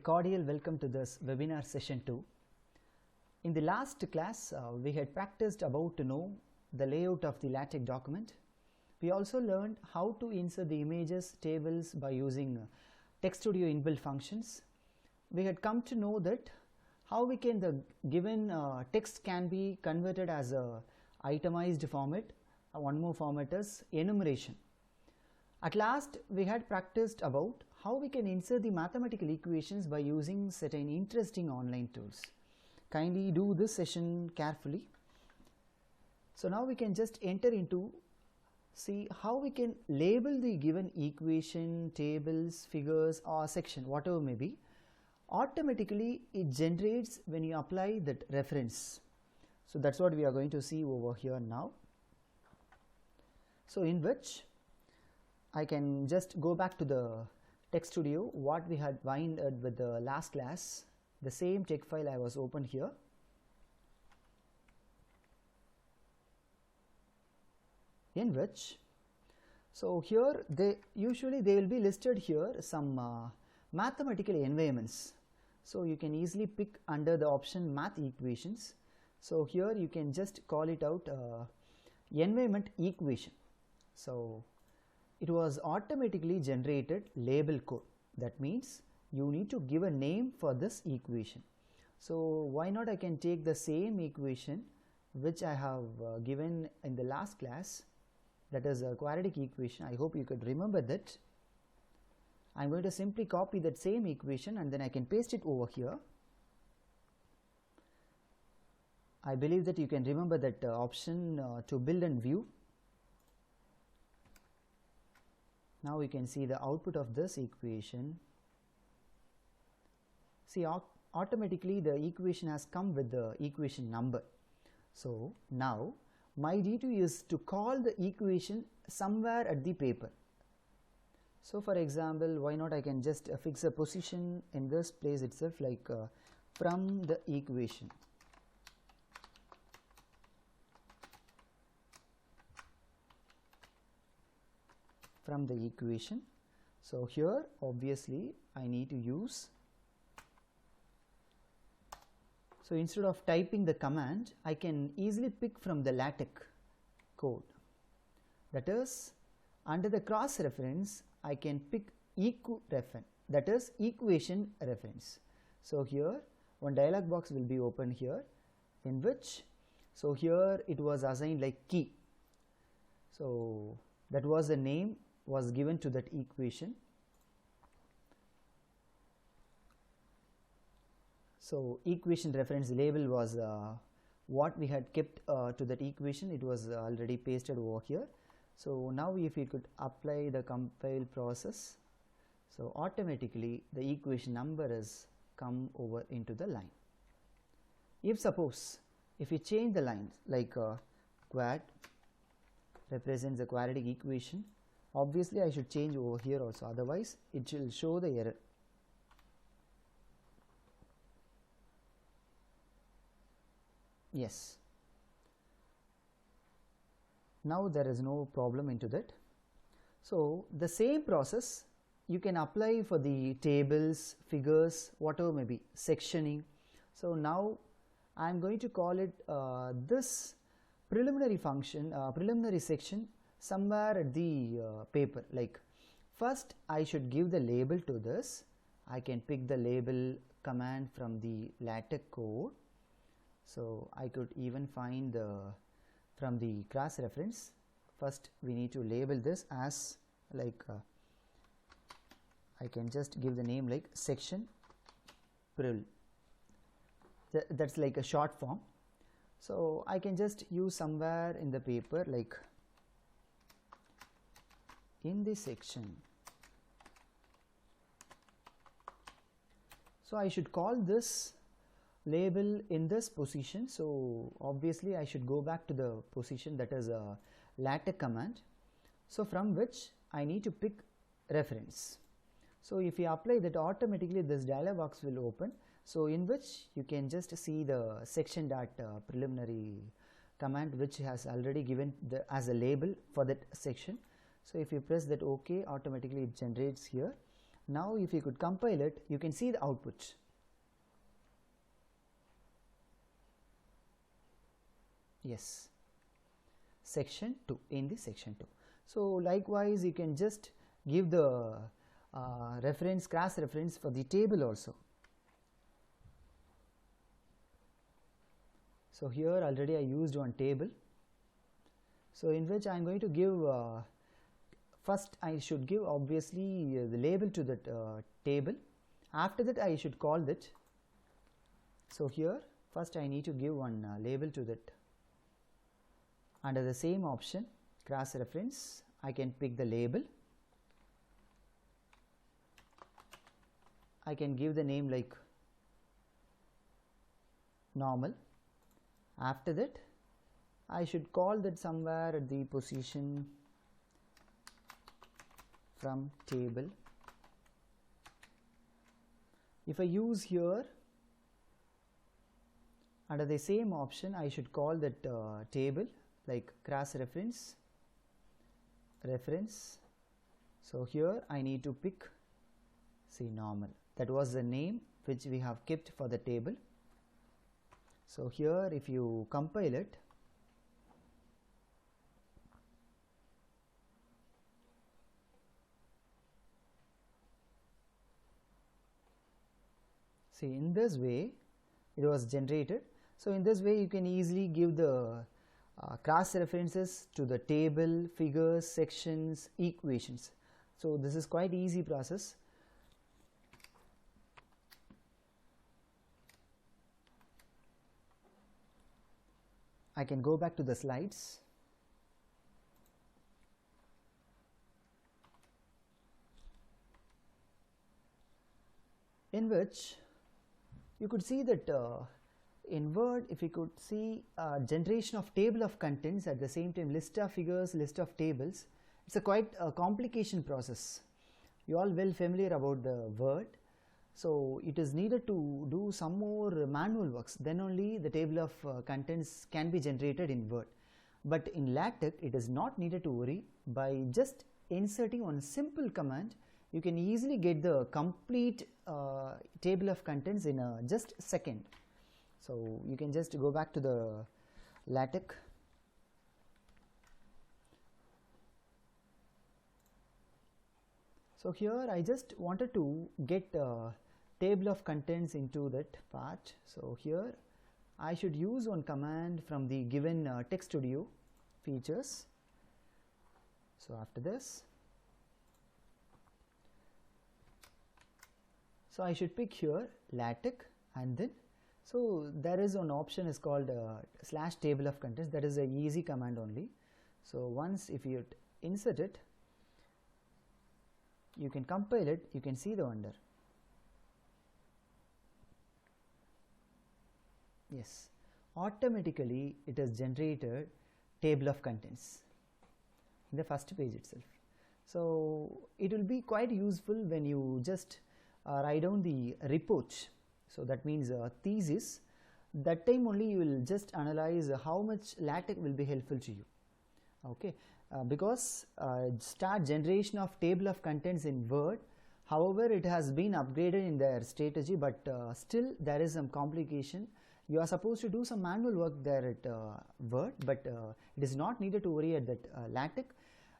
A cordial welcome to this webinar session 2. In the last class, we had practiced about to know the layout of the LaTeX document. We also learned how to insert the images tables by using TextStudio inbuilt functions. We had come to know that how we can the given text can be converted as a itemized format. One more format is enumeration. At last, we had practiced about how we can insert the mathematical equations by using certain interesting online tools. Kindly do this session carefully. So now we can just enter into see how we can label the given equation, tables, figures or section, whatever may be. Automatically it generates when you apply that reference. So that's what we are going to see over here now. So in which I can just go back to the TextStudio, what we had winded with the last class, the same text file I was opened here. In which, so here they will be listed here some mathematical environments. So you can easily pick under the option math equations. So here you can just call it out environment equation. So it was automatically generated label code. That means you need to give a name for this equation. So why not I can take the same equation which I have given in the last class, that is a quadratic equation. I hope you could remember that. I'm going to simply copy that same equation and then I can paste it over here. I believe that you can remember that option to build and view. Now we can see the output of this equation. See, automatically the equation has come with the equation number. So now my duty is to call the equation somewhere at the paper. So for example, why not I can just fix a position in this place itself, like from the equation. From the equation. So here obviously I need to use, so instead of typing the command, I can easily pick from the LaTeX code. That is, under the cross reference I can pick eq-reference, that is equation reference. So here one dialog box will be open here, in which, so here it was assigned like key. So that was the name was given to that equation. So equation reference label was what we had kept to that equation. It was already pasted over here. So now if you could apply the compile process, so automatically the equation number is come over into the line. If suppose if you change the lines, like quad represents the quadratic equation, obviously I should change over here also, otherwise it will show the error. Yes, now there is no problem into that. So the same process you can apply for the tables, figures, whatever may be, sectioning. So now I am going to call it this preliminary function, preliminary section somewhere at the paper. Like first I should give the label to this. I can pick the label command from the LaTeX code. So I could even find the from the cross reference. First we need to label this as like I can just give the name like section pril. That's like a short form. So I can just use somewhere in the paper, like in this section. So I should call this label in this position. So obviously I should go back to the position, that is a LaTeX command. So from which I need to pick reference. So if you apply that, automatically this dialog box will open. So in which you can just see the section dot preliminary command, which has already given the as a label for that section. So if you press that OK, automatically it generates here. Now if you could compile it, you can see the output. Yes, section 2, in the section 2. So likewise you can just give the reference, cross reference for the table also. So here already I used one table, so in which I am going to give first I should give obviously the label to that table. After that I should call that. So here first I need to give one label to that. Under the same option, cross reference, I can pick the label. I can give the name like normal. After that I should call that somewhere at the position from table. If I use here under the same option, I should call that table like cross reference, reference. So here I need to pick, say, normal. That was the name which we have kept for the table. So here if you compile it, see, in this way it was generated. So in this way you can easily give the cross references to the table, figures, sections, equations. So this is quite easy process. I can go back to the slides. In which you could see that in Word, if you could see generation of table of contents, at the same time list of figures, list of tables, it's a quite complication process. You all well familiar about the Word. So it is needed to do some more manual works, then only the table of contents can be generated in Word. But in LaTeX it is not needed to worry. By just inserting one simple command, you can easily get the complete table of contents in just a second. So you can just go back to the LaTeX. So here I just wanted to get table of contents into that part. So here I should use one command from the given TextStudio features. So after this, so I should pick here LaTeX, and then so there is one option is called slash table of contents. That is a easy command only. So once if you insert it, you can compile it, you can see the wonder. Yes, automatically it has generated table of contents in the first page itself. So it will be quite useful when you just write down the report. So that means thesis. That time only you will just analyze how much LaTeX will be helpful to you. Okay, because start generation of table of contents in Word. However, it has been upgraded in their strategy, but still there is some complication. You are supposed to do some manual work there at Word, but it is not needed to worry at that LaTeX.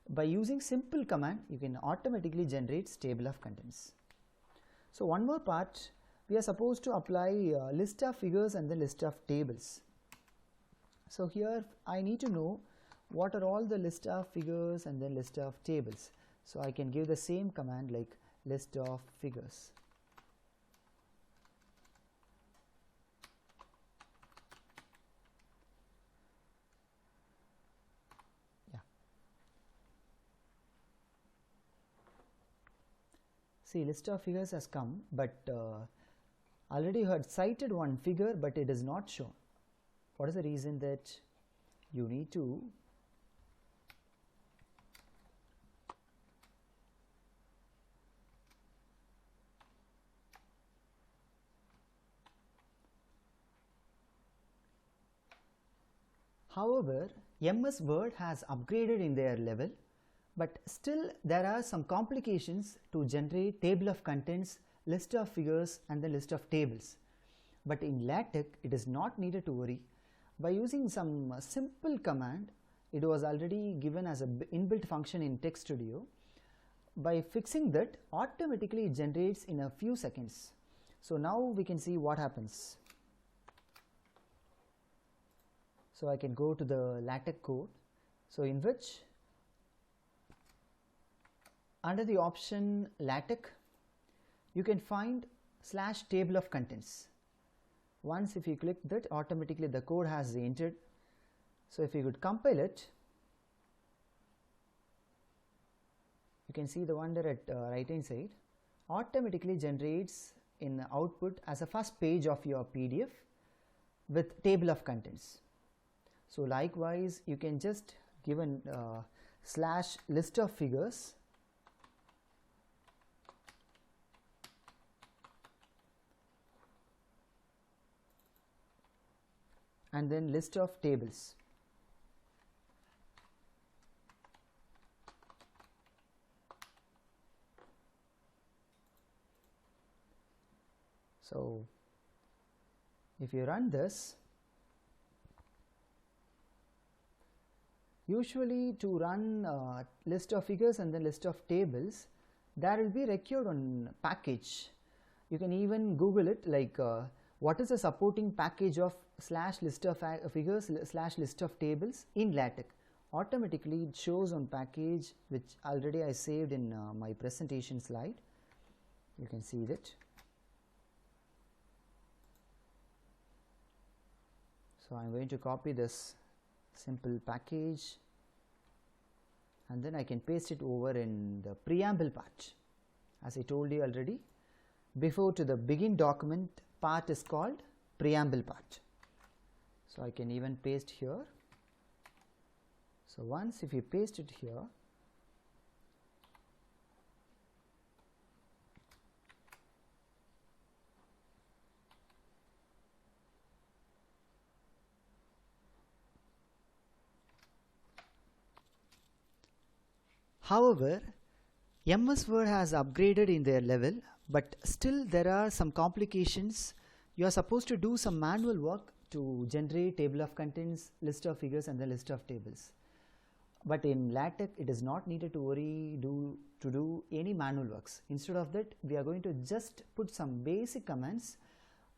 By using simple command, you can automatically generate table of contents. So one more part, we are supposed to apply list of figures and the list of tables. So here I need to know what are all the list of figures and then list of tables. So I can give the same command like list of figures. Yeah. See, list of figures has come, but already you had cited one figure, but it is not shown. What is the reason? That you need to however, MS Word has upgraded in their level. but still there are some complications to generate table of contents, list of figures and the list of tables. But in LaTeX it is not needed to worry. By using some simple command, it was already given as an inbuilt function in Text Studio. By fixing that, automatically it generates in a few seconds. So now we can see what happens. So I can go to the LaTeX code, so in which under the option LaTeX you can find /table of contents. Once if you click that, automatically the code has entered. So if you could compile it, you can see the one there at right hand side automatically generates in output as a first page of your PDF with table of contents. So likewise you can just give an /list of figures and then list of tables. So if you run this, usually to run list of figures and then list of tables, there will be required on package. You can even Google it, like what is the supporting package of /list of figures /list of tables in LaTeX. Automatically it shows on package, which already I saved in my presentation slide. You can see that. So I am going to copy this simple package and then I can paste it over in the preamble part. As I told you already, before to the begin document part is called preamble part. So I can even paste here. So once if you paste it here, however, MS Word has upgraded in their level, but still there are some complications. You are supposed to do some manual work to generate table of contents, list of figures and the list of tables. But in LaTeX it is not needed to worry to do any manual works. Instead of that, we are going to just put some basic commands.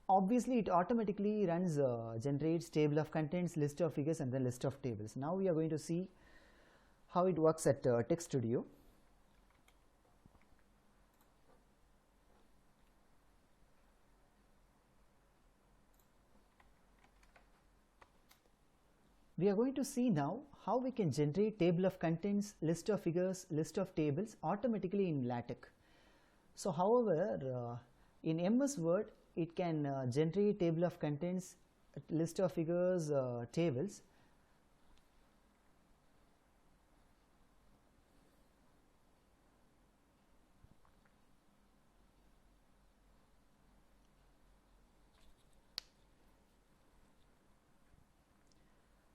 Obviously it automatically runs generates table of contents, list of figures and the list of tables. Now we are going to see how it works at Text Studio. We are going to see now how we can generate table of contents, list of figures, list of tables automatically in LaTeX. So however, in MS Word it can generate table of contents, list of figures, tables.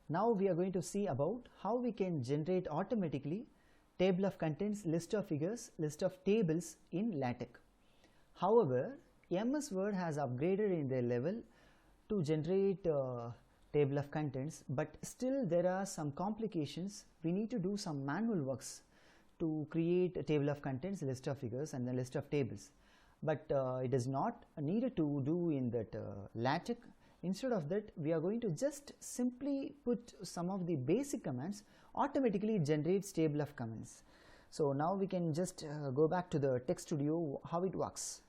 Now we are going to see about how we can generate automatically table of contents, list of figures, list of tables in LaTeX. However, MS Word has upgraded in their level to generate table of contents, but still there are some complications. We need to do some manual works to create a table of contents, list of figures and the list of tables. But it is not needed to do in that LaTeX. Instead of that, we are going to just simply put some of the basic commands. Automatically it generates table of contents. So now we can just go back to the Text Studio, how it works.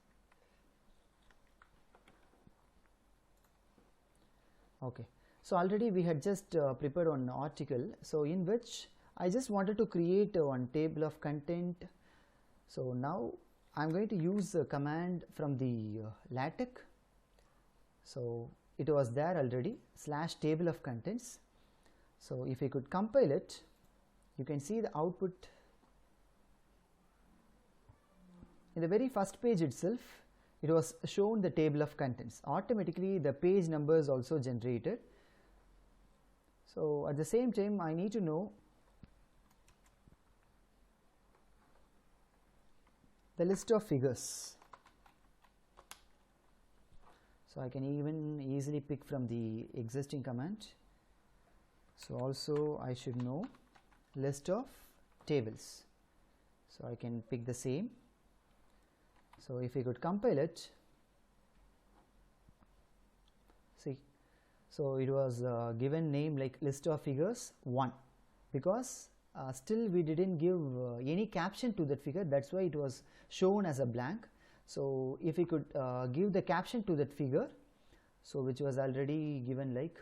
Okay, so already we had just prepared an article, so in which I just wanted to create one table of content. So now I am going to use a command from the LaTeX. So it was there already, /table of contents. So if you could compile it, you can see the output. In the very first page itself, it was shown the table of contents. Automatically the page numbers also generated. So at the same time I need to know the list of figures. So I can even easily pick from the existing command. So also I should know list of tables. So I can pick the same. So if we could compile it, see, so it was given name like list of figures 1, because still we didn't give any caption to that figure, that's why it was shown as a blank. So if we could give the caption to that figure, so which was already given like,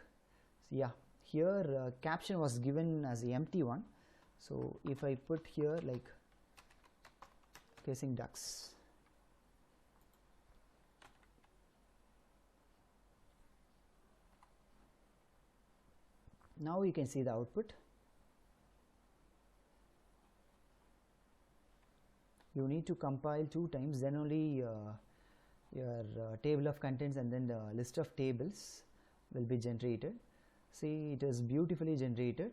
yeah, here caption was given as the empty one. So if I put here like casing ducks, now you can see the output. You need to compile 2 times, then only your table of contents and then the list of tables will be generated. See, it is beautifully generated.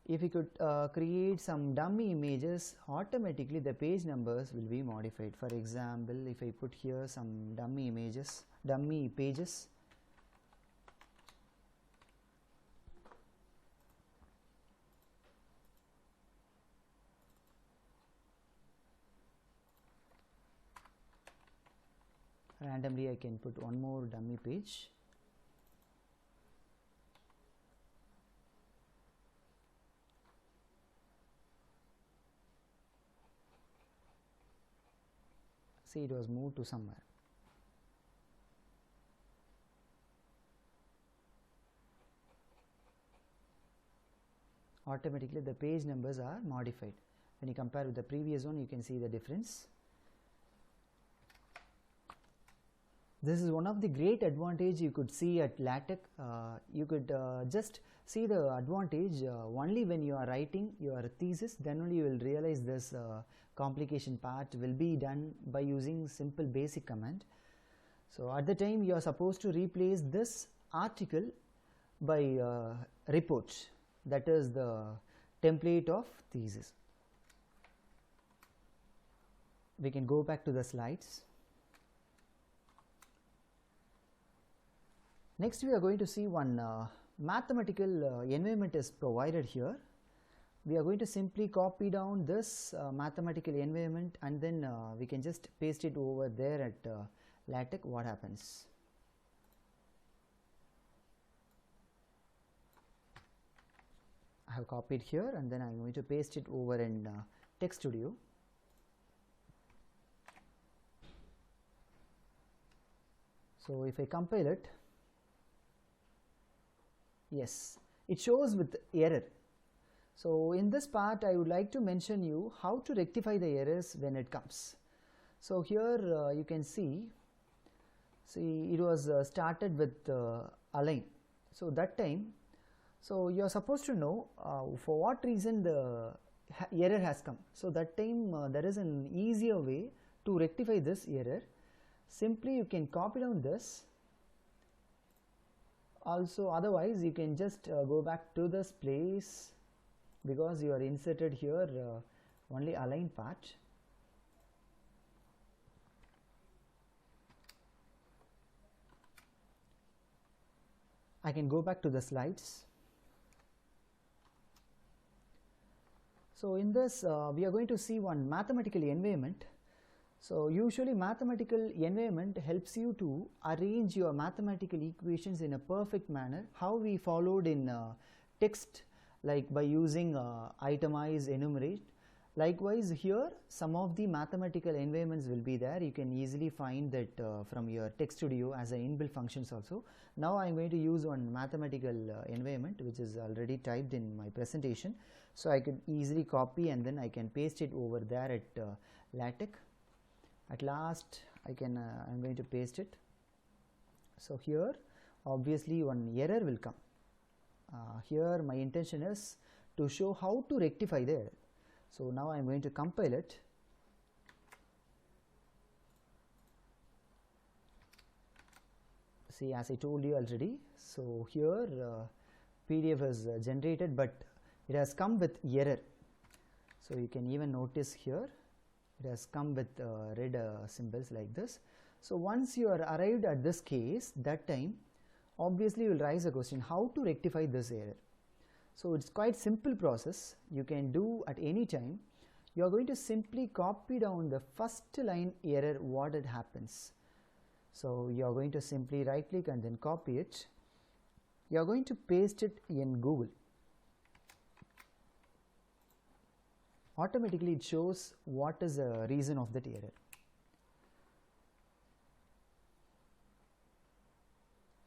If you could create some dummy images, automatically the page numbers will be modified. For example, if I put here some dummy images, dummy pages, randomly I can put one more dummy page. See, it was moved to somewhere. Automatically the page numbers are modified. When you compare with the previous one, you can see the difference. This is one of the great advantage you could see at LaTeX. You could just see the advantage only when you are writing your thesis, then only you will realize this complication part will be done by using simple basic command. So at the time you are supposed to replace this article by report, that is the template of thesis. We can go back to the slides. Next we are going to see one mathematical environment is provided here. We are going to simply copy down this mathematical environment and then we can just paste it over there at LaTeX. What happens? I have copied here and then I am going to paste it over in Text Studio. So if I compile it, yes, it shows with error. So in this part I would like to mention you how to rectify the errors when it comes. So here you can see it was started with align. So that time, so you are supposed to know for what reason the error has come. So that time there is an easier way to rectify this error. Simply you can copy down this. Also otherwise you can just go back to this place, because you are inserted here only align part. I can go back to the slides. So in this we are going to see one mathematical environment. So usually mathematical environment helps you to arrange your mathematical equations in a perfect manner, how we followed in text, like by using itemize, enumerate. Likewise here some of the mathematical environments will be there. You can easily find that from your Text Studio as an inbuilt functions also. Now I am going to use one mathematical environment which is already typed in my presentation. So I could easily copy and then I can paste it over there at LaTeX. At last I can I'm going to paste it. So here obviously one error will come. Here my intention is to show how to rectify the error. So now I am going to compile it. See, as I told you already, so here PDF is generated, but it has come with error. So you can even notice here It has come with red symbols like this. So once you are arrived at this case, that time obviously you will raise a question how to rectify this error. So it's quite simple process you can do at any time. You are going to simply copy down the first line error what it happens. So you are going to simply right click and then copy it. You are going to paste it in Google. Automatically it shows what is the reason of that error.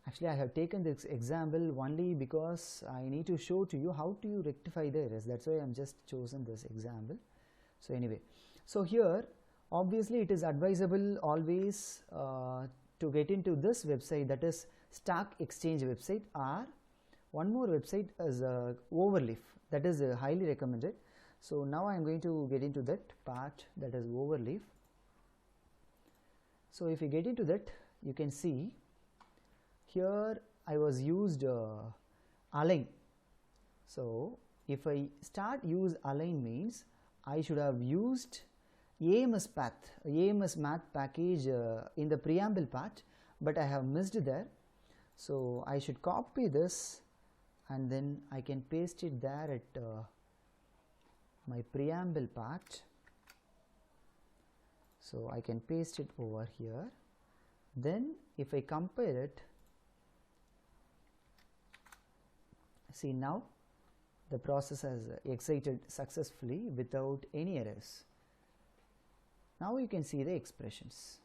Actually, I have taken this example only because I need to show to you how to rectify the errors. That's why I am just chosen this example. So anyway, so here obviously it is advisable always to get into this website, that is Stock Exchange website, or one more website is Overleaf, that is highly recommended. So now I am going to get into that part, that is Overleaf. So if you get into that, you can see here I was used align. So if I start use align means I should have used AMS path, AMS math package in the preamble part, but I have missed there. So I should copy this and then I can paste it there at my preamble part. So I can paste it over here. Then if I compare it, see now the process has excited successfully without any errors. Now you can see the expressions.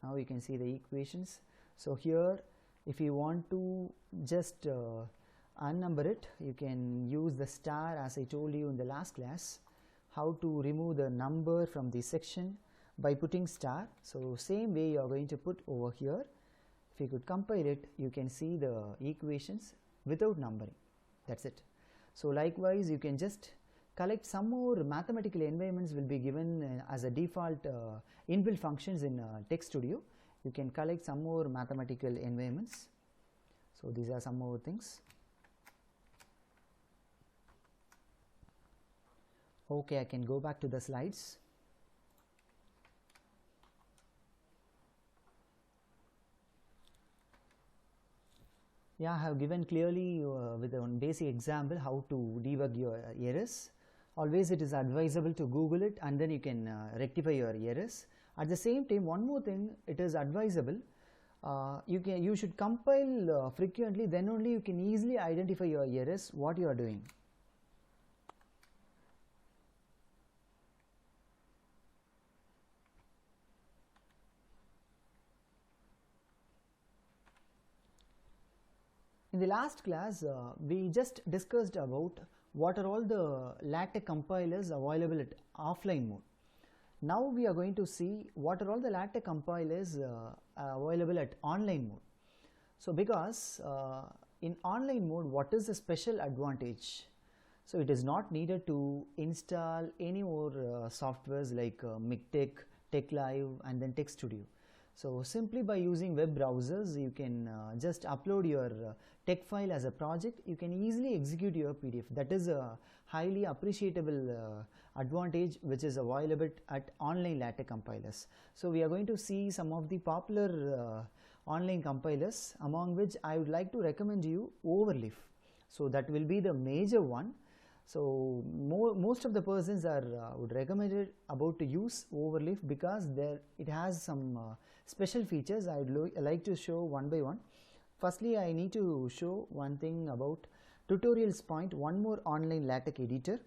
Now you can see the equations. So here if you want to just unnumber it, you can use the star as I told you in the last class, how to remove the number from the section by putting star. So same way you are going to put over here. If you could compare it, you can see the equations without numbering. That's it. So likewise you can just collect some more mathematical environments will be given as a default inbuilt functions in TeXtStudio. You can collect some more mathematical environments. So these are some more things. Okay, I can go back to the slides. Yeah, I have given clearly with a basic example how to debug your errors. Always it is advisable to Google it and then you can rectify your errors. At the same time, one more thing, it is advisable you should compile frequently, then only you can easily identify your errors what you are doing. In the last class, we just discussed about what are all the LaTeX compilers available at offline mode. Now we are going to see what are all the LaTeX compilers available at online mode. So because in online mode, what is the special advantage? So it is not needed to install any more softwares like MikTeX, TeXlive and then TeXtStudio. So simply by using web browsers, you can just upload your TeX file as a project. You can easily execute your PDF. That is a highly appreciable advantage which is available at online LaTeX compilers. So we are going to see some of the popular online compilers, among which I would like to recommend you Overleaf. So that will be the major one. So most of the persons are would recommend it about to use Overleaf because it has some special features. I would like to show one by one. Firstly, I need to show one thing about Tutorials Point, one more online LaTeX editor.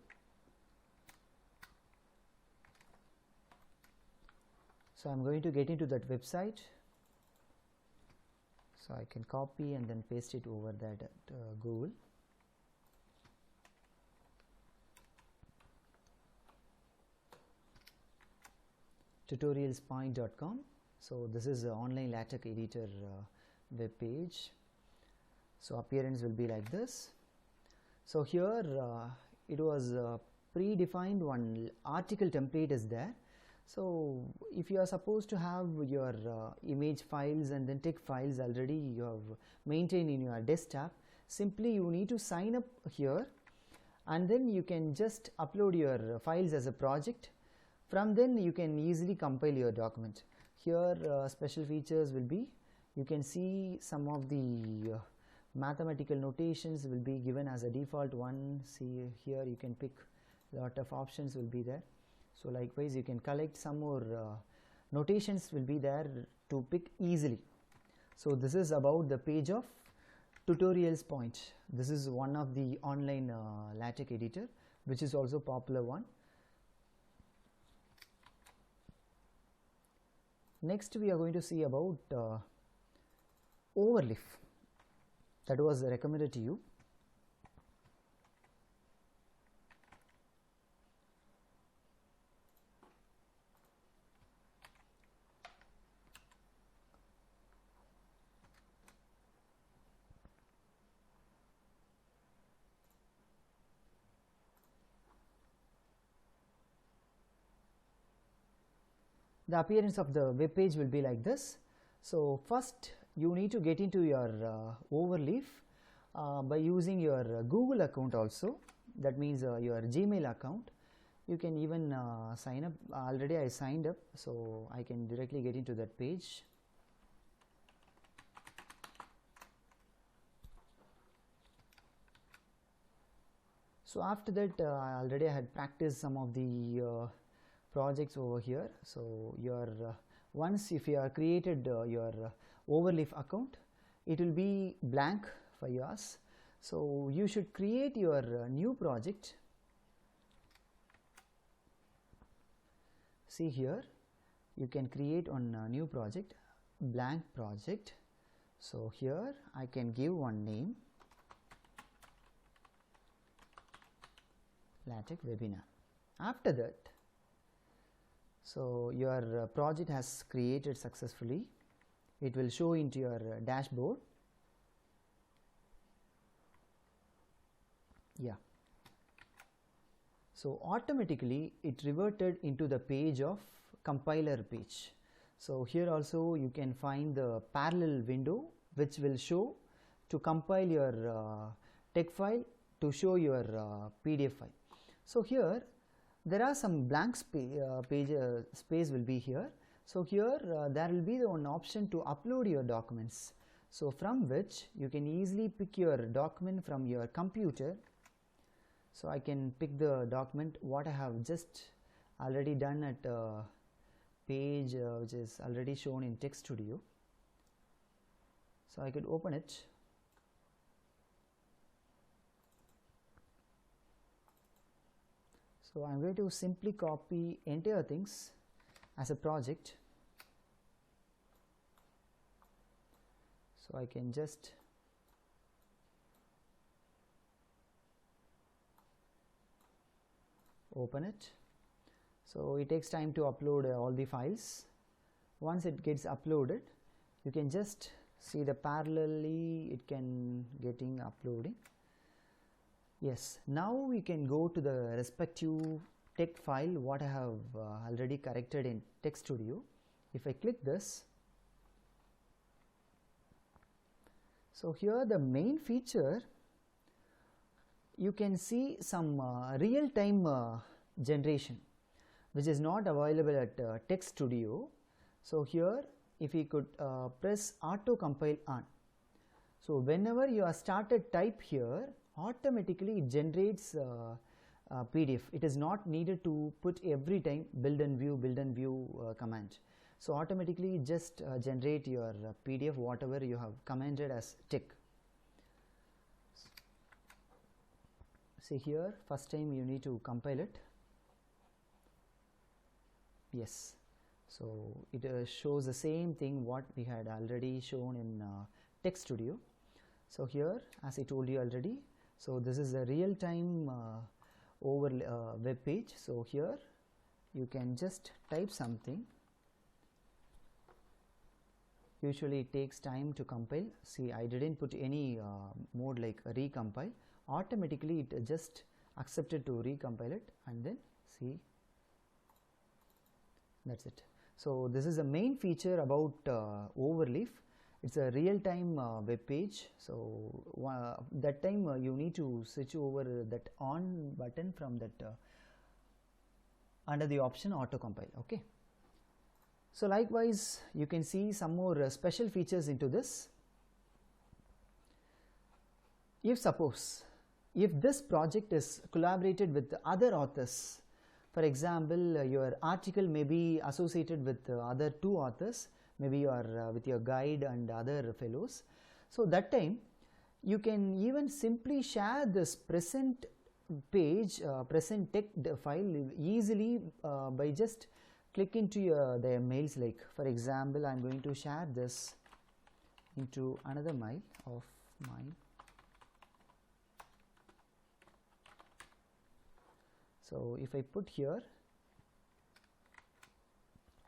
So I am going to get into that website. So I can copy and then paste it over that at Google. Tutorialspoint.com. So this is the online LaTeX editor web page. So appearance will be like this. So here it was predefined one article template is there. So if you are supposed to have your image files and then TeX files already you have maintained in your desktop, simply you need to sign up here and then you can just upload your files as a project. From then you can easily compile your document. Here special features will be, you can see some of the mathematical notations will be given as a default one. See here you can pick lot of options will be there. So likewise you can collect some more notations will be there to pick easily. So this is about the page of tutorials point. This is one of the online LaTeX editor which is also popular one. Next we are going to see about overleaf that was recommended to you. The appearance of the web page will be like this. So first you need to get into your overleaf by using your Google account also, that means your Gmail account. You can even sign up. Already I signed up, so I can directly get into that page. So after that already I had practiced some of the projects over here. So your once if you are created your overleaf account, it will be blank for yours. So you should create your new project. See here you can create on a new project, blank project. So here I can give one name, LaTeX webinar. After that, so your project has created successfully. It will show into your dashboard. Yeah. So automatically it reverted into the page of compiler page. So here also you can find the parallel window which will show to compile your text file to show your PDF file. So here there are some blank space will be here. So here there will be the one option to upload your documents. So from which you can easily pick your document from your computer. So I can pick the document what I have just already done at page which is already shown in Text Studio. So I could open it. So I am going to simply copy entire things as a project. So I can just open it. So it takes time to upload all the files. Once it gets uploaded, you can just see the parallelly it can getting uploading. Yes, now we can go to the respective text file what I have already corrected in Text Studio. If I click this, so here the main feature, you can see some real-time generation which is not available at Text Studio. So here if you could press auto compile on, so whenever you are started type here, automatically it generates PDF. It is not needed to put every time build and view command. So automatically just generate your PDF whatever you have commanded as tick. See here first time you need to compile it. Yes, so it shows the same thing what we had already shown in Text Studio. So here as I told you already, so this is a real-time web page. So here you can just type something. Usually it takes time to compile. See, I didn't put any mode like recompile. Automatically it just accepted to recompile it, and then see, that's it. So this is the main feature about overleaf. It's a real-time web page. So that time you need to switch over that on button from that under the option auto compile. Okay. So likewise you can see some more special features into this. If suppose if this project is collaborated with other authors, for example your article may be associated with other 2 authors, maybe you are with your guide and other fellows, so that time you can even simply share this present page, present text file easily by just click into their mails. Like for example I am going to share this into another mail of mine. So if I put here,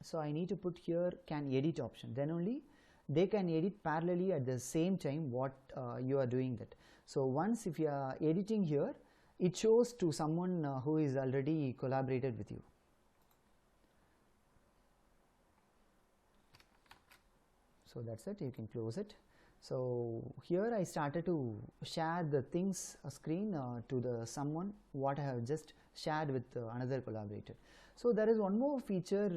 so I need to put here can edit option, then only they can edit parallelly at the same time what you are doing that. So once if you are editing here, it shows to someone who is already collaborated with you. So that's it, you can close it. So here I started to share the things screen to the someone what I have just shared with another collaborator. So there is one more feature.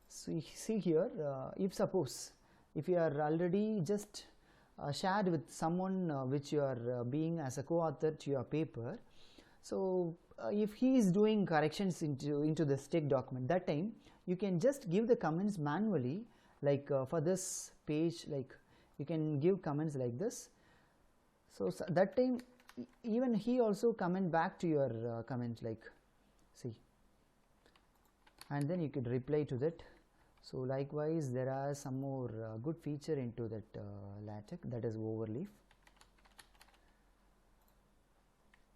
See here, if suppose if you are already just shared with someone which you are being as a co-author to your paper, so if he is doing corrections into this text document, that time you can just give the comments manually, like for this page, like you can give comments like this. So that time even he also comment back to your comment, like see, and then you could reply to that. So likewise there are some more good feature into that LaTeX, that is overleaf.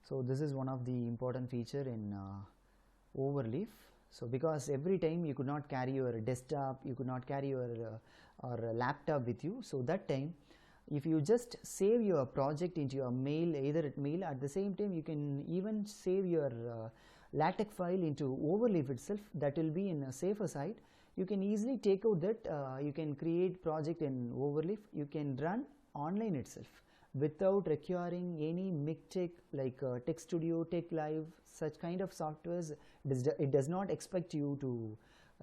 So this is one of the important feature in overleaf. So because every time you could not carry your desktop, you could not carry your or laptop with you, so that time if you just save your project into your mail, either at mail, at the same time you can even save your LaTeX file into overleaf itself, that will be in a safer side. You can easily take out that, you can create project in overleaf, you can run online itself without requiring any MikTeX like Text Studio, TeXLive, such kind of softwares. It does not expect you to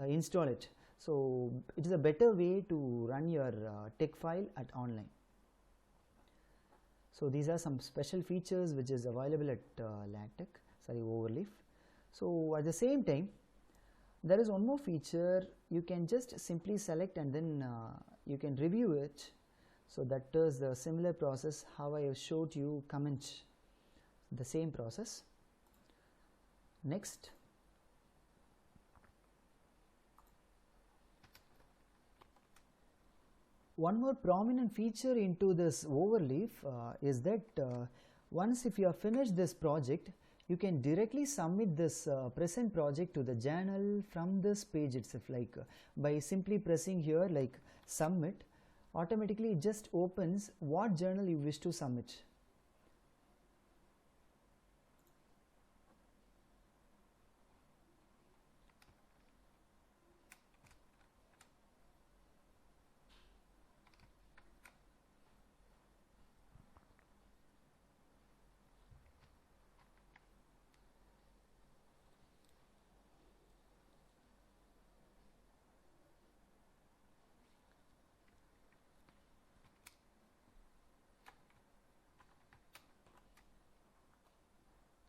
install it. So it is a better way to run your text file at online. So these are some special features which is available at overleaf. So at the same time there is one more feature, you can just simply select and then you can review it. So that is the similar process how I have showed you comment, the same process. Next, one more prominent feature into this overleaf is that once if you have finished this project, you can directly submit this present project to the journal from this page itself, like by simply pressing here like submit, automatically it just opens what journal you wish to submit.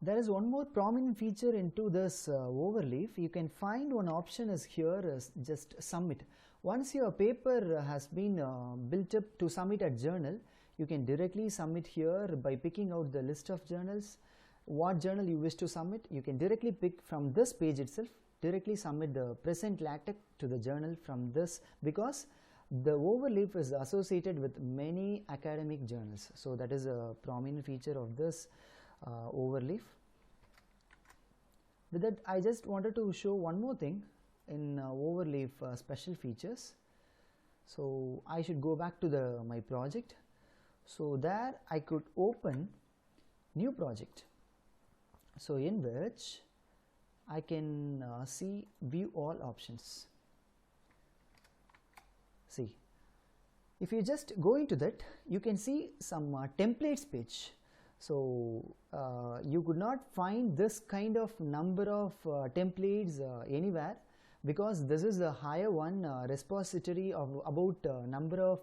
There is one more prominent feature into this overleaf. You can find one option is here is just submit. Once your paper has been built up to submit at journal, you can directly submit here by picking out the list of journals. What journal you wish to submit, you can directly pick from this page itself, directly submit the present LaTeX to the journal from this, because the overleaf is associated with many academic journals. So that is a prominent feature of this overleaf. With that, I just wanted to show one more thing in overleaf special features. So I should go back to my project. So there I could open new project, so in which I can see view all options. See, if you just go into that, you can see some templates page. So you could not find this kind of number of templates anywhere, because this is a higher one repository of about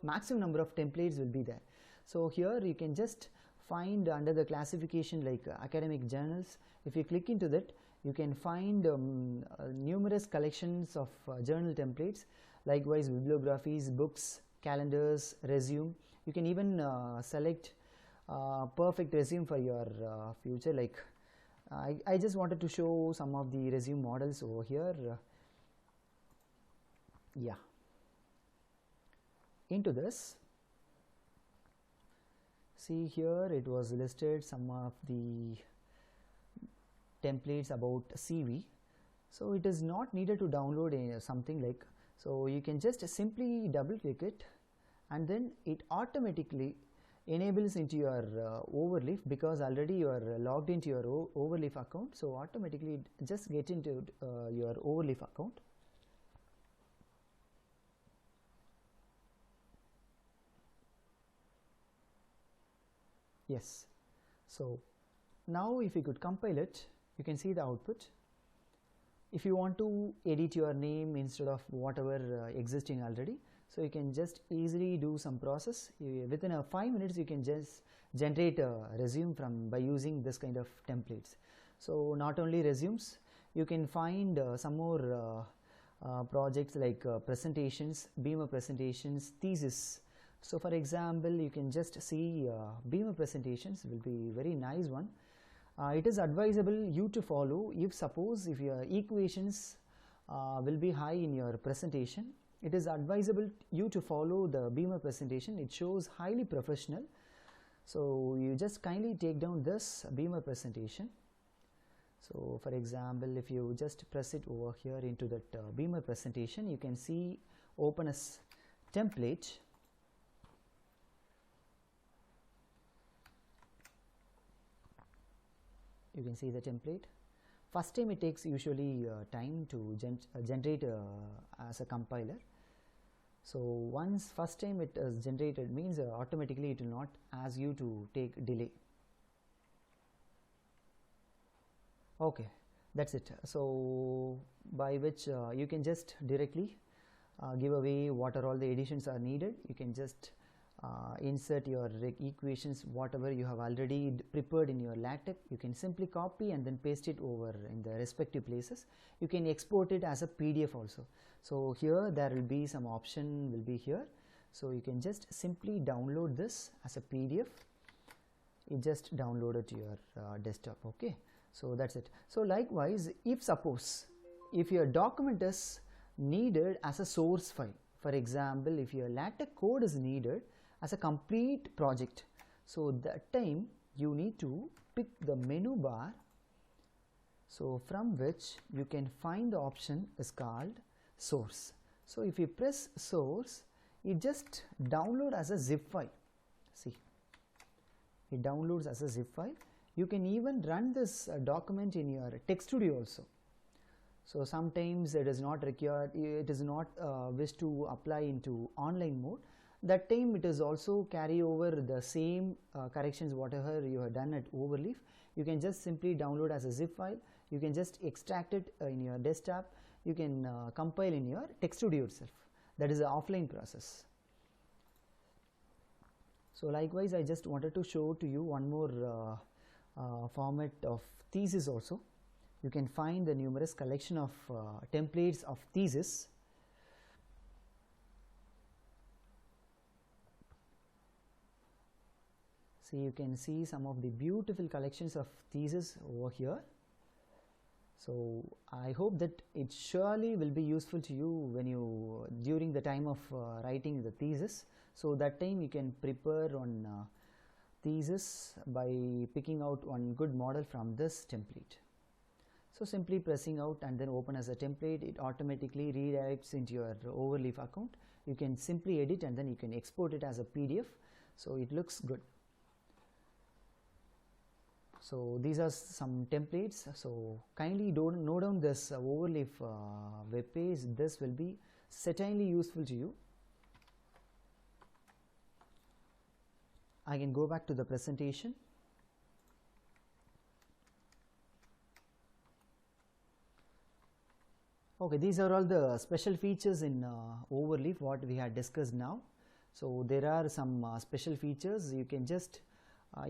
maximum number of templates will be there. So here you can just find under the classification like academic journals. If you click into that, you can find numerous collections of journal templates, likewise bibliographies, books, calendars, resume. You can even select perfect resume for your future. Like I just wanted to show some of the resume models over here. Yeah, into this, see here it was listed some of the templates about CV. So it is not needed to download something like, so you can just simply double click it, and then it automatically enables into your Overleaf, because already you are logged into your Overleaf account. So automatically just get into your Overleaf account. Yes, so now if you could compile it, you can see the output. If you want to edit your name instead of whatever existing already, so you can just easily do some process. Within 5 minutes you can just generate a resume by using this kind of templates. So not only resumes, you can find some more projects like presentations, Beamer presentations, thesis. So for example, you can just see Beamer presentations will be very nice one. It is advisable you to follow if your equations will be high in your presentation. It is advisable you to follow the Beamer presentation. It shows highly professional. So you just kindly take down this Beamer presentation. So for example, if you just press it over here into that Beamer presentation, you can see open as template. You can see the template. First time it takes usually time to generate as a compiler. So once first time it is generated, means automatically it will not ask you to take delay. Okay, that's it. So by which you can just directly give away what are all the additions are needed. You can just insert your equations, whatever you have already prepared in your LaTeX. You can simply copy and then paste it over in the respective places. You can export it as a PDF also. So here there will be some option will be here. So you can just simply download this as a PDF. You just download it to your desktop. Okay, so that's it. So likewise, if your document is needed as a source file, for example, if your LaTeX code is needed as a complete project, so that time you need to pick the menu bar, so from which you can find the option is called source. So if you press source, it just download as a zip file. See, it downloads as a zip file. You can even run this document in your TextStudio also. So sometimes it is not required, it is not wish to apply into online mode. That time it is also carry over the same corrections whatever you have done at Overleaf. You can just simply download as a zip file. You can just extract it in your desktop. You can compile in your TextStudio itself. That is an offline process. So likewise, I just wanted to show to you one more format of thesis also. You can find the numerous collection of templates of thesis. So you can see some of the beautiful collections of thesis over here. So I hope that it surely will be useful to you when you during the time of writing the thesis. So that time you can prepare on thesis by picking out one good model from this template. So simply pressing out and then open as a template, it automatically redirects into your Overleaf account. You can simply edit and then you can export it as a PDF. So it looks good. So these are some templates. So kindly don't note down this Overleaf web page. This will be certainly useful to you. I can go back to the presentation. Okay, these are all the special features in Overleaf what we had discussed now. So there are some special features. You can just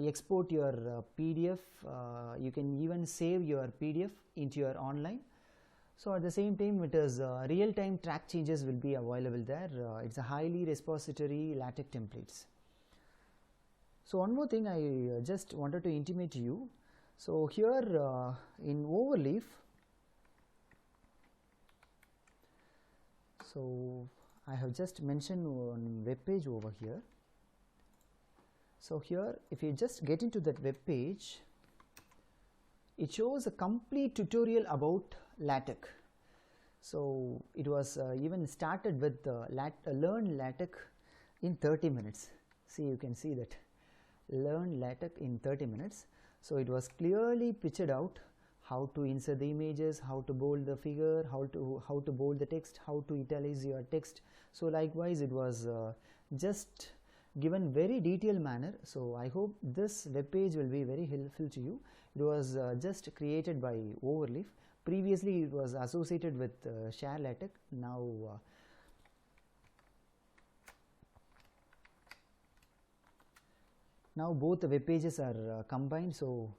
export your PDF. You can even save your PDF into your online. So at the same time, it is real-time track changes will be available there. It's a highly repository LaTeX templates. So one more thing I just wanted to intimate to you. So here in Overleaf, so I have just mentioned one web page over here. So here, if you just get into that web page, it shows a complete tutorial about LaTeX. So it was even started with learn LaTeX in 30 minutes. See, you can see that learn LaTeX in 30 minutes. So it was clearly pictured out how to insert the images, how to bold the figure, how to bold the text, how to italize your text. So likewise, it was just given very detailed manner. So I hope this web page will be very helpful to you. It was just created by Overleaf. Previously, it was associated with Share LaTeX. Now both the web pages are combined. So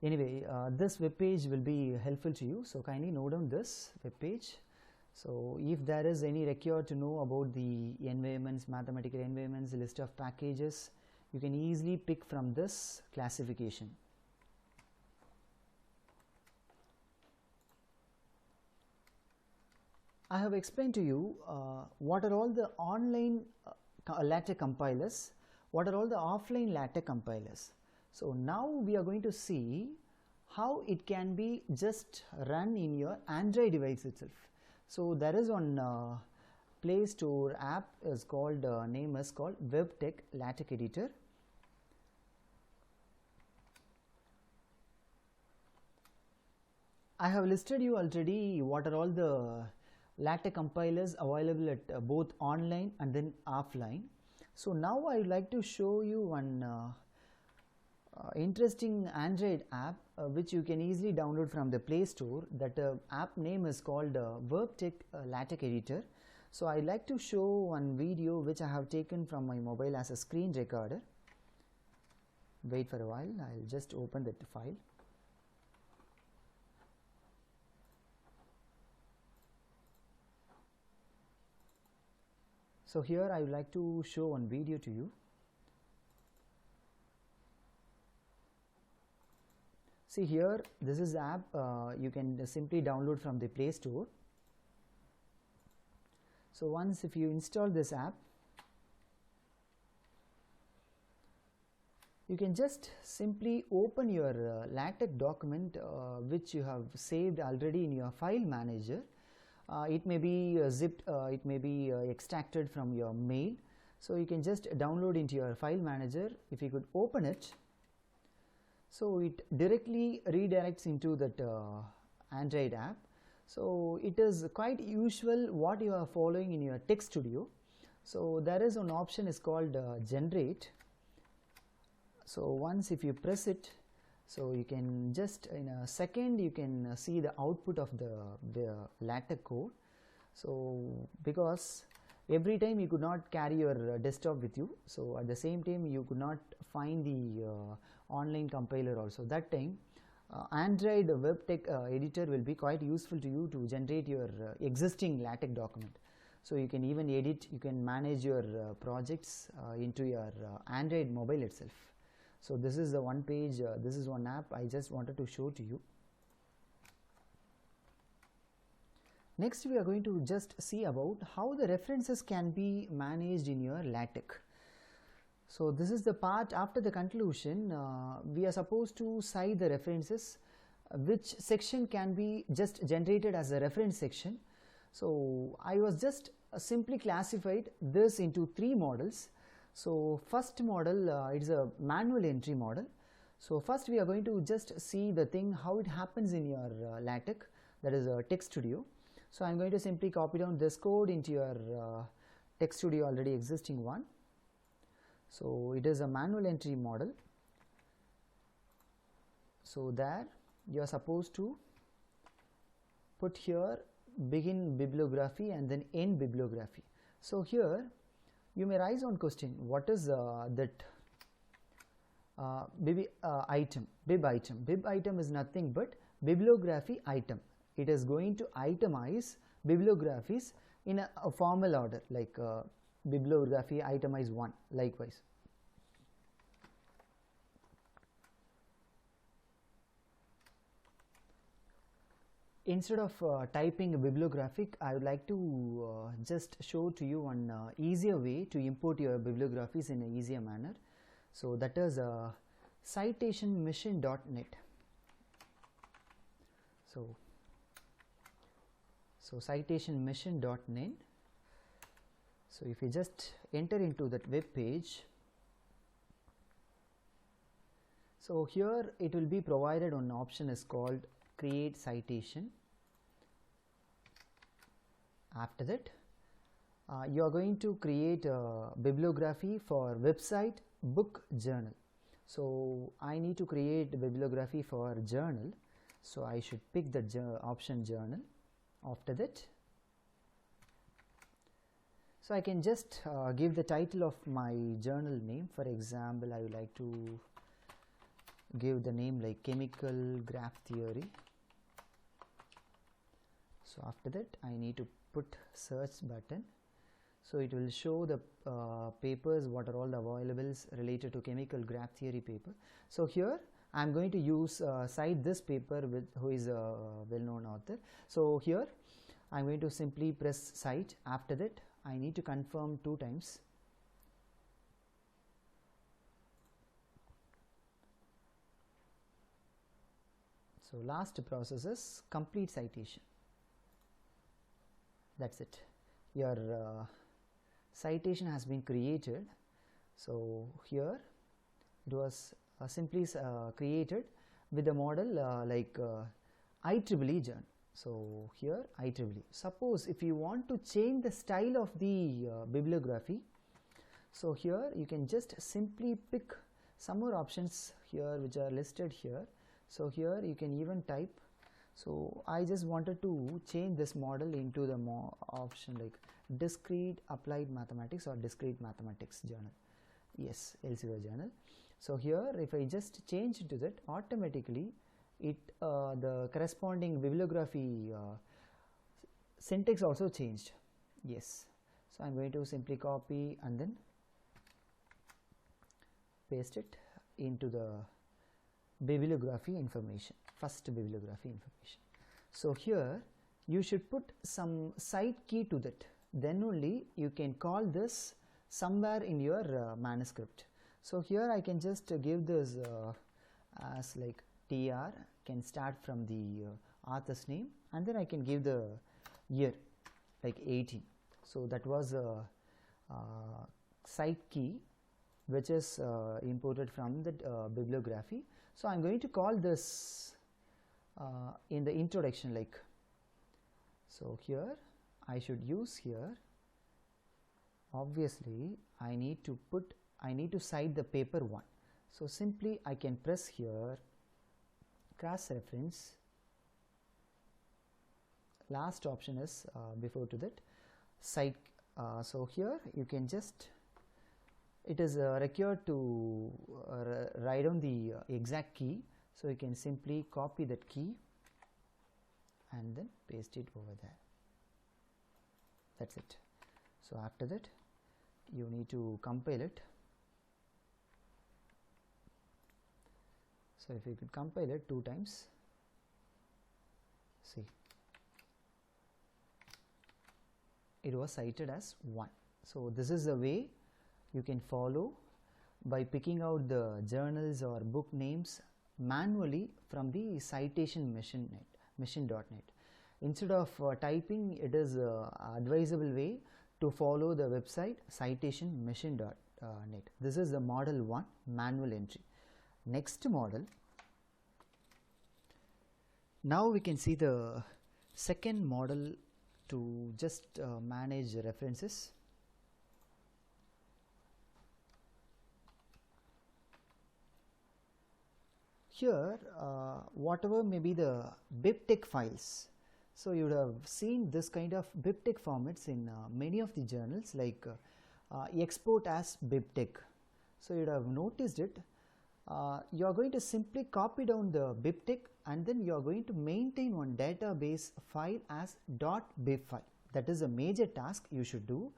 anyway, this web page will be helpful to you. So kindly note down this web page. So if there is any required to know about the environments, mathematical environments, list of packages, you can easily pick from this classification. I have explained to you what are all the online LaTeX compilers, what are all the offline LaTeX compilers. So now we are going to see how it can be just run in your Android device itself. So there is one Play Store app is called name is called WebTech LaTeX Editor. I have listed you already what are all the LaTeX compilers available at both online and then offline. So now I would like to show you one interesting Android app which you can easily download from the Play Store. That app name is called WebTech LaTeX Editor. So I like to show one video which I have taken from my mobile as a screen recorder. Wait for a while, I'll just open that file. So here I would like to show one video to you. See here, this is the app you can simply download from the Play Store. So once if you install this app, you can just simply open your LaTeX document which you have saved already in your file manager. It may be zipped, it may be extracted from your mail. So you can just download into your file manager. If you could open it, so it directly redirects into that Android app. So it is quite usual what you are following in your Text Studio. So there is an option is called generate. So once if you press it, so you can just in a second you can see the output of the LaTeX code. So because every time you could not carry your desktop with you, so at the same time you could not find the online compiler also. That time Android WebTech editor will be quite useful to you to generate your existing LaTeX document. So you can even edit, you can manage your projects into your Android mobile itself. So this is the one page, this is one app I just wanted to show to you. Next we are going to just see about how the references can be managed in your LaTeX. So this is the part after the conclusion. We are supposed to cite the references, which section can be just generated as a reference section. So I was just simply classified this into 3 models. So first model it is a manual entry model. So first we are going to just see the thing how it happens in your LaTeX, that is a Text Studio. So I am going to simply copy down this code into your Text Studio already existing one. So it is a manual entry model. So there you are supposed to put here begin bibliography and then end bibliography. So here you may raise one question, what is that bib item? Bib item is nothing but bibliography item. It is going to itemize bibliographies in a formal order, like bibliography itemize 1, likewise. Instead of typing a bibliographic, I would like to just show to you one easier way to import your bibliographies in an easier manner. So that is citationmission.net. So citationmission.net. So if you just enter into that web page, so here it will be provided one option is called create citation. After that you are going to create a bibliography for website, book, journal. So I need to create a bibliography for journal, so I should pick the option journal. After that, so I can just give the title of my journal name. For example, I would like to give the name like chemical graph theory. So after that I need to put search button, so it will show the papers what are all the availables related to chemical graph theory paper. So here I am going to use cite this paper with who is a well-known author. So here I am going to simply press cite. After that I need to confirm 2 times. So last process is complete citation. That's it. Your citation has been created. So here it was simply created with the model like IEEE journal. So here IEEE. Suppose if you want to change the style of the bibliography, so here you can just simply pick some more options here which are listed here. So here you can even type. So I just wanted to change this model into the option like discrete applied mathematics or discrete mathematics journal. Yes, Elsevier journal. So here if I just change to that, automatically it the corresponding bibliography syntax also changed. Yes. So I am going to simply copy and then paste it into the bibliography information, first bibliography information. So here you should put some cite key to that, then only you can call this somewhere in your manuscript. So here I can just give this as like tr, can start from the author's name, and then I can give the year like 18. So that was a cite key which is imported from the bibliography. So I am going to call this in the introduction, like, so here I should use here, obviously I need to cite the paper 1. So simply I can press here cross reference. Last option is before to that cite. So here you can just, it is required to write down the exact key, so you can simply copy that key and then paste it over there. That's it. So after that you need to compile it. So if you could compile it 2 times, see, it was cited as 1. So this is the way you can follow by picking out the journals or book names manually from the citation mission.net. Instead of typing, it is advisable way to follow the website citation mission.net. This is the model 1 manual entry. Next model, now we can see the second model to just manage references. Here whatever may be the BibTeX files, So you would have seen this kind of BibTeX formats in many of the journals, like export as BibTeX. So you would have noticed it. You are going to simply copy down the BibTeX, and then you are going to maintain one database file as .bib file. That is a major task you should do.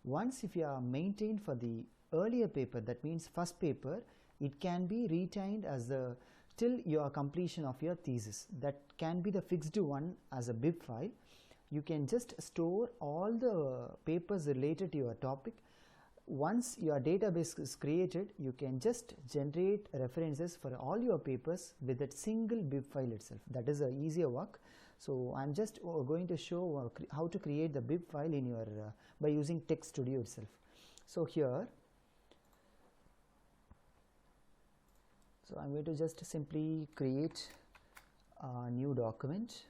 Once if you are maintained for the earlier paper, that means first paper, it can be retained as the till your completion of your thesis. That can be the fixed one as a bib file. You can just store all the papers related to your topic. Once your database is created, you can just generate references for all your papers with that single bib file itself. That is a easier work. So I'm just going to show how to create the bib file in your by using Text Studio itself. So here, so I'm going to just simply create a new document.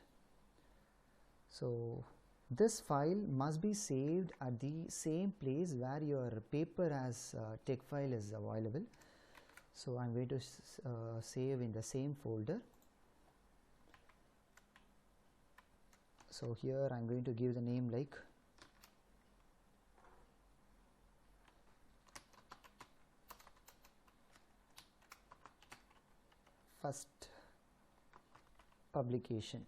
So this file must be saved at the same place where your paper as text file is available. So I'm going to save in the same folder. So here I'm going to give the name like first publication.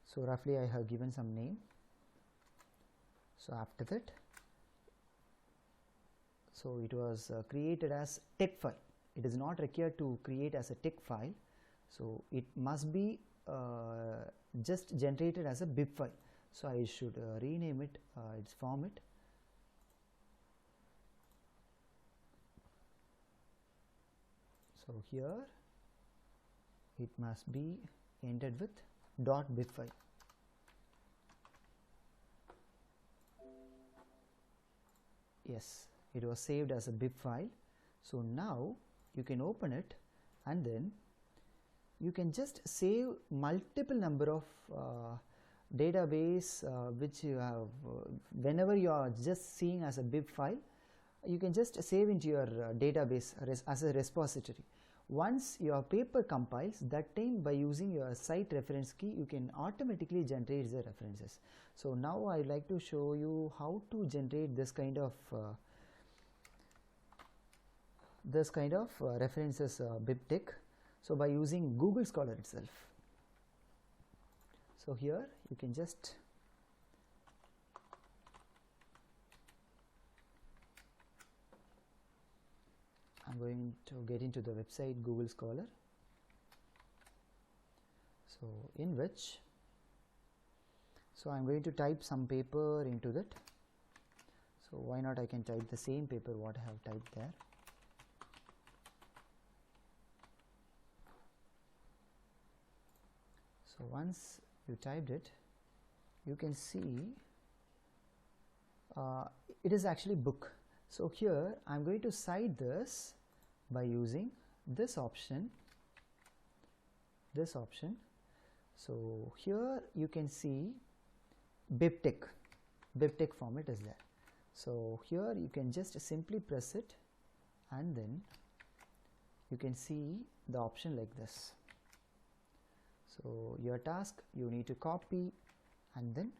So roughly I have given some name. So after that, so it was created as text file. It is not required to create as a text file. So it must be just generated as a bib file. So I should rename it its format. So here it must be ended with .bib file. Yes, it was saved as a bib file. So now you can open it, and then you can just save multiple number of database which you have whenever you are just seeing as a bib file, you can just save into your database as a repository. Once your paper compiles, that time by using your site reference key, you can automatically generate the references. So now I would like to show you how to generate this kind of references BibTeX. So by using Google Scholar itself. So here you can just I'm going to get into the website Google Scholar. So in which, so I'm going to type some paper into that. So why not I can type the same paper what I have typed there. So once you typed it, you can see it is actually book. So here I'm going to cite this by using this option. So here you can see BibTeX format is there. So here you can just simply press it, and then you can see the option like this. So your task, you need to copy, and then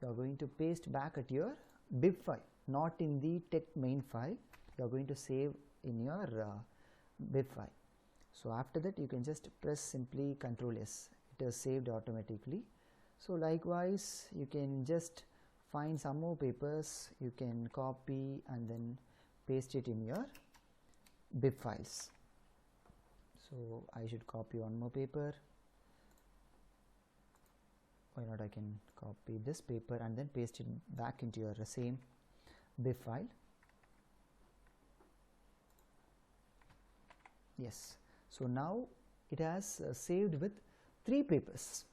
you are going to paste back at your bib file, not in the text main file. You are going to save in your bib file. So after that you can just press simply Ctrl S. It is saved automatically. So likewise you can just find some more papers, you can copy and then paste it in your bib files. So I should copy one more paper. Why not I can copy this paper and then paste it back into your same bib file. Yes, so now it has saved with 3 papers.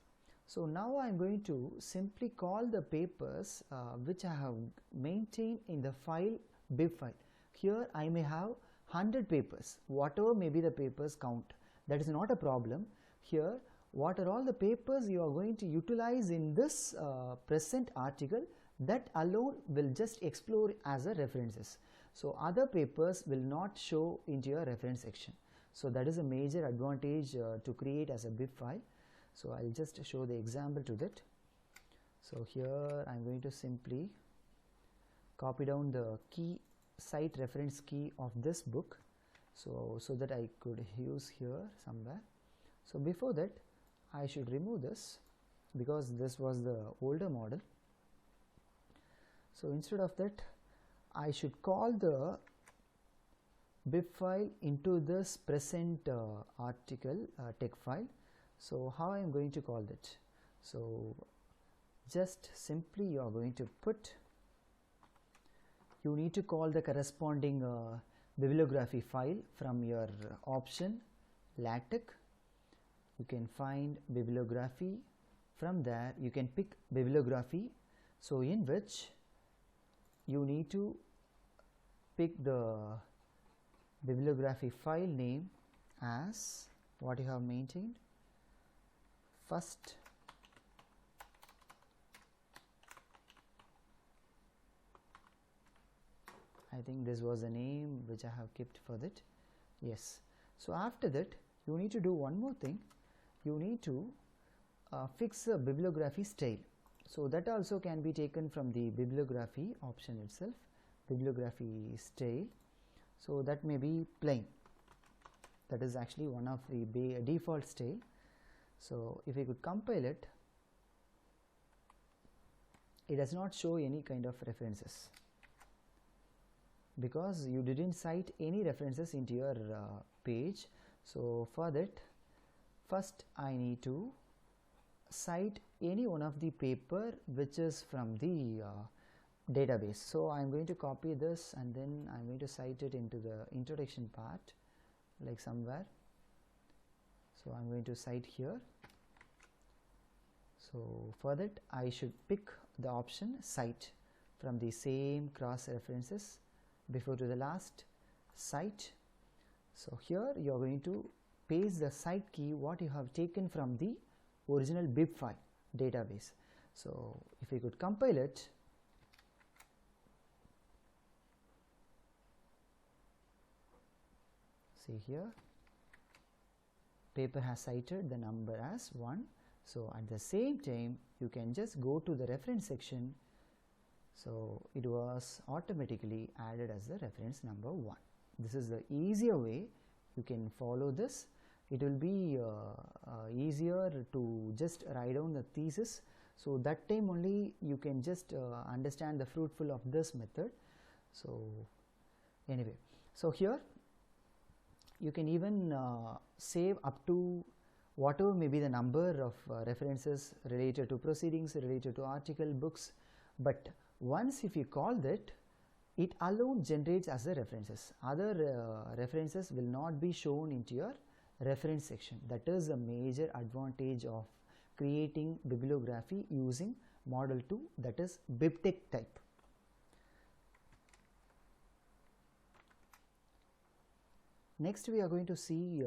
So now I am going to simply call the papers which I have maintained in the file bib file. Here I may have 100 papers, whatever may be the papers count, that is not a problem. Here what are all the papers you are going to utilize in this present article, that alone will just explore as a references. So other papers will not show into your reference section. So that is a major advantage to create as a bib file. So I'll just show the example to that. So here I'm going to simply copy down the key, site reference key of this book, so that I could use here somewhere. So before that I should remove this because this was the older model. So instead of that I should call the bib file into this present article text file. So how I am going to call that? So just simply you are going to put, you need to call the corresponding bibliography file from your option LaTeX. You can find bibliography, from there you can pick bibliography, so in which you need to pick the bibliography file name as what you have maintained. First I think this was a name which I have kept for that. Yes. So after that you need to do one more thing. You need to fix the bibliography style. So that also can be taken from the bibliography option itself, bibliography style. So that may be plain. That is actually one of the default style. So if we could compile it, it does not show any kind of references because you didn't cite any references into your page. So for that, first I need to cite any one of the paper which is from the database. So I am going to copy this and then I am going to cite it into the introduction part, like somewhere. So I am going to cite here. So for that I should pick the option cite from the same cross references before to the last cite. So here you are going to paste the cite key what you have taken from the original bib file database. So if we could compile it, see here paper has cited the number as 1. So at the same time you can just go to the reference section. So it was automatically added as the reference number 1. This is the easier way you can follow this. It will be easier to just write down the thesis. So that time only you can just understand the fruitful of this method. So anyway, so here you can even save up to whatever may be the number of references related to proceedings, related to article, books, but once if you call that, it alone generates as the references. Other references will not be shown into your reference section. That is a major advantage of creating bibliography using model 2, that is BibTeX type. Next we are going to see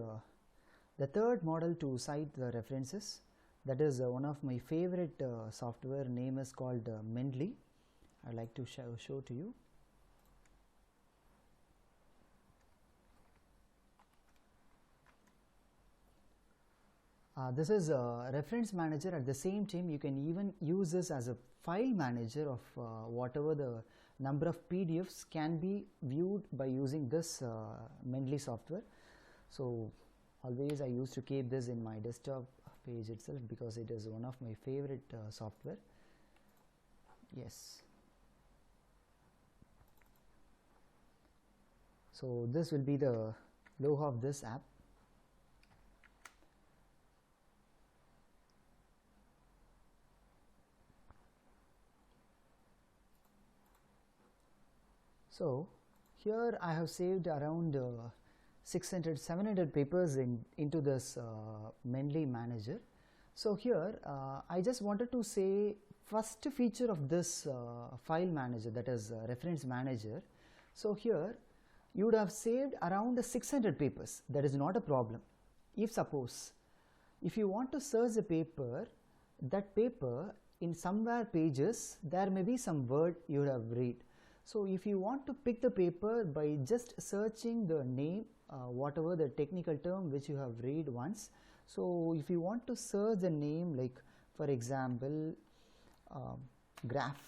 the third model to cite the references. That is one of my favorite software, name is called Mendeley. I would like to show to you. This is a reference manager. At the same time you can even use this as a file manager of whatever the number of PDFs can be viewed by using this Mendeley software. So always I used to keep this in my desktop page itself because it is one of my favorite software. Yes. So this will be the logo of this app. So here I have saved around 700 papers into this Mendeley manager. So here I just wanted to say first feature of this file manager, that is reference manager. So here you would have saved around 600 papers. That is not a problem. If suppose if you want to search a paper, that paper in somewhere pages there may be some word you would have read. So if you want to pick the paper by just searching the name, whatever the technical term which you have read once, So if you want to search a name, like for example graph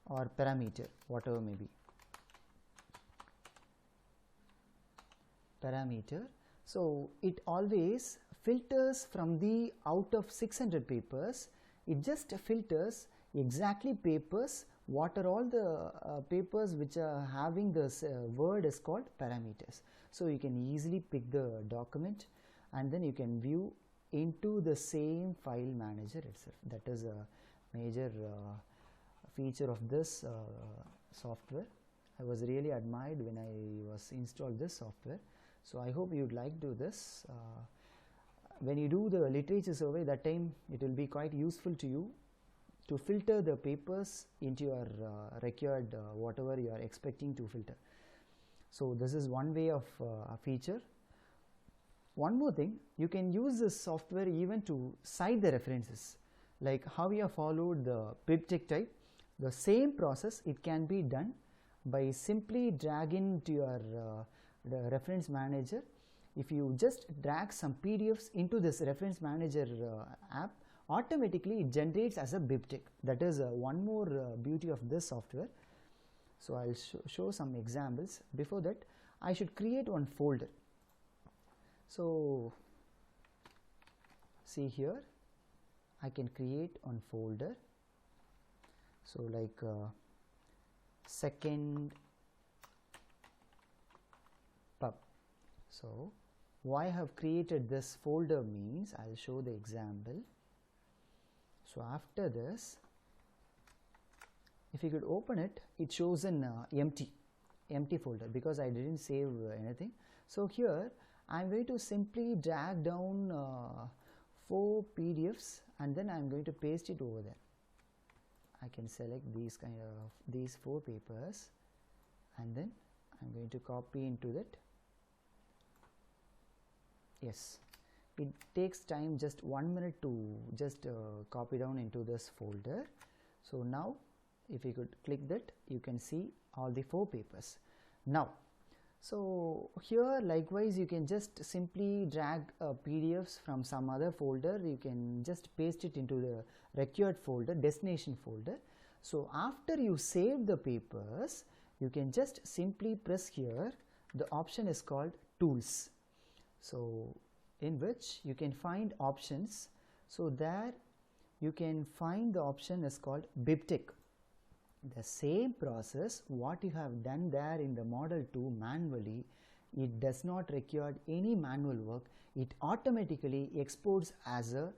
or parameter, whatever may be, parameter, so it always filters from the out of 600 papers, it just filters exactly papers what are all the papers which are having this word is called parameters. So you can easily pick the document and then you can view into the same file manager itself. That is a major feature of this software. I was really admired when I was installed this software. So I hope you'd like to do this. When you do the literature survey, that time it will be quite useful to you to filter the papers into your required whatever you are expecting to filter. So this is one way of a feature. One more thing, you can use this software even to cite the references, like how you have followed the BibTeX type. The same process it can be done by simply dragging to your the reference manager. If you just drag some PDFs into this reference manager app, automatically it generates as a BibTeX. That is one more beauty of this software. So I'll show some examples. Before that, I should create one folder. So see here, I can create one folder. So like second pub. So why I have created this folder means I'll show the example. So after this, if you could open it, it shows an empty folder because I didn't save anything. So here I'm going to simply drag down 4 PDFs and then I'm going to paste it over there. I can select these 4 papers and then I'm going to copy into that. Yes, it takes time just 1 minute to just copy down into this folder. So now if you could click that, you can see all the 4 papers. Now so here likewise you can just simply drag PDFs from some other folder, you can just paste it into the required folder, destination folder. So after you save the papers, you can just simply press here, the option is called tools. So in which you can find options. So there you can find the option is called BibTeX. The same process what you have done there in the model 2 manually, it does not require any manual work. It automatically exports as a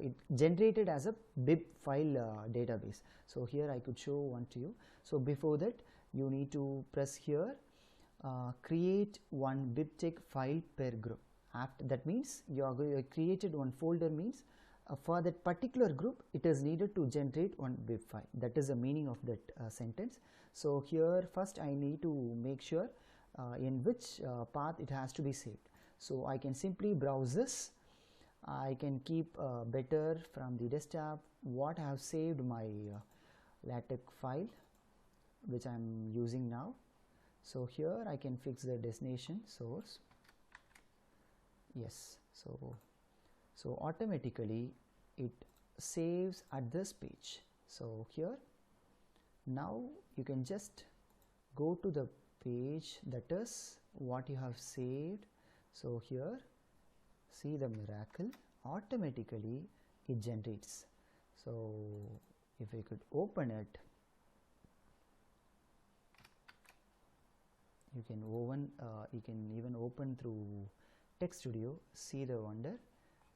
it generated as a bib file database. So here I could show one to you. So before that you need to press here create one BibTeX file per group. After that means you are created one folder means for that particular group it is needed to generate one bib file. That is the meaning of that sentence. So here first I need to make sure in which path it has to be saved. So I can simply browse this. I can keep better from the desktop what I have saved my LaTeX file which I am using now. So here I can fix the destination source. Yes, so automatically it saves at this page. So here now you can just go to the page that is what you have saved. So here see the miracle, automatically it generates. So if I could open it, you can even open through Text Studio, see the wonder.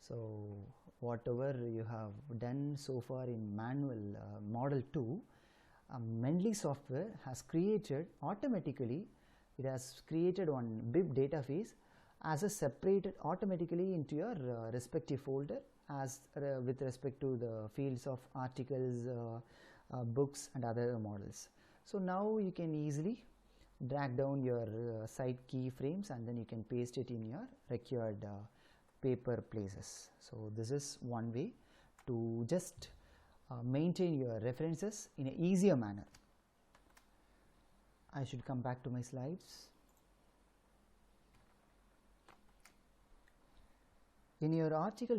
So whatever you have done so far in manual model 2, Mendeley software has created automatically, it has created one bib database as a separated automatically into your respective folder as with respect to the fields of articles, books and other models. So now you can easily drag down your site keyframes and then you can paste it in your required paper places. So this is one way to just maintain your references in an easier manner. I should come back to my slides. In your article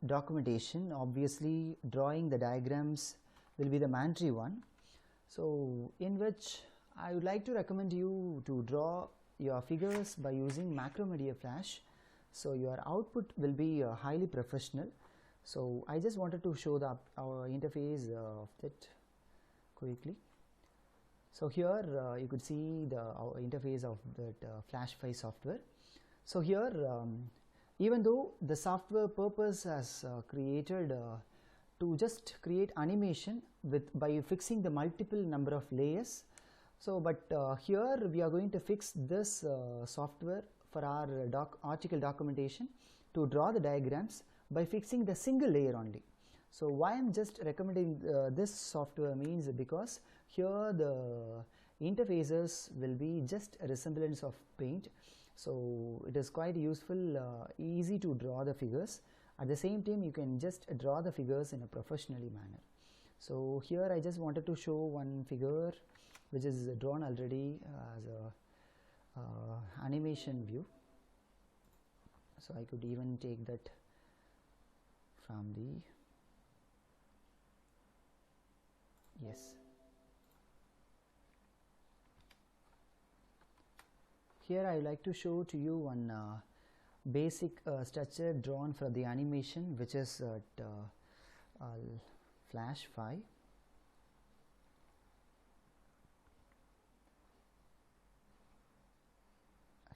documentation, obviously drawing the diagrams will be the mandatory one. So in which I would like to recommend you to draw your figures by using Macromedia Flash. So your output will be highly professional. So I just wanted to show our interface of that quickly. So here you could see our interface of that Flash 5 software. So here even though the software purpose has created to just create animation by fixing the multiple number of layers. So but here we are going to fix this software for our article documentation to draw the diagrams by fixing the single layer only. So why I'm just recommending this software means because here the interfaces will be just a resemblance of Paint. So it is quite useful, easy to draw the figures. At the same time you can just draw the figures in a professionally manner. So here I just wanted to show one figure which is drawn already as a animation view. So I could even take that from the yes. Here I like to show to you one basic structure drawn for the animation, which is Flash 5.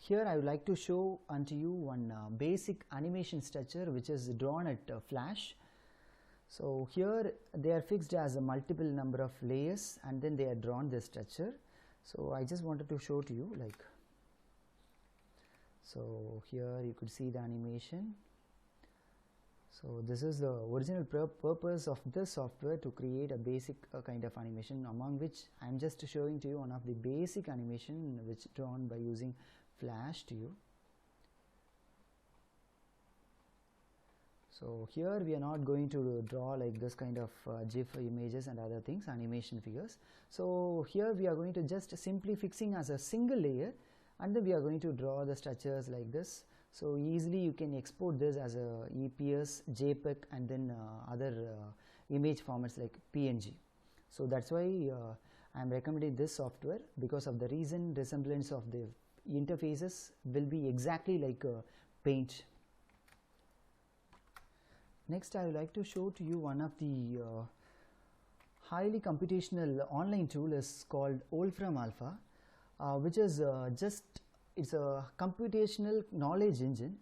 Here I would like to show unto you one basic animation structure which is drawn at Flash. So here they are fixed as a multiple number of layers and then they are drawn this structure. So I just wanted to show to you like. So here you could see the animation. So this is the original purpose of this software, to create a basic kind of animation, among which I am just showing to you one of the basic animation which drawn by using Flash to you. So here we are not going to draw like this kind of GIF images and other things, animation figures. So here we are going to just simply fixing as a single layer, and then we are going to draw the structures like this. So easily you can export this as a EPS, JPEG, and then other image formats like PNG. So that's why I am recommending this software, because of the reason resemblance of the interfaces will be exactly like Paint. Next I would like to show to you one of the highly computational online tool is called Wolfram Alpha, which is it's a computational knowledge engine.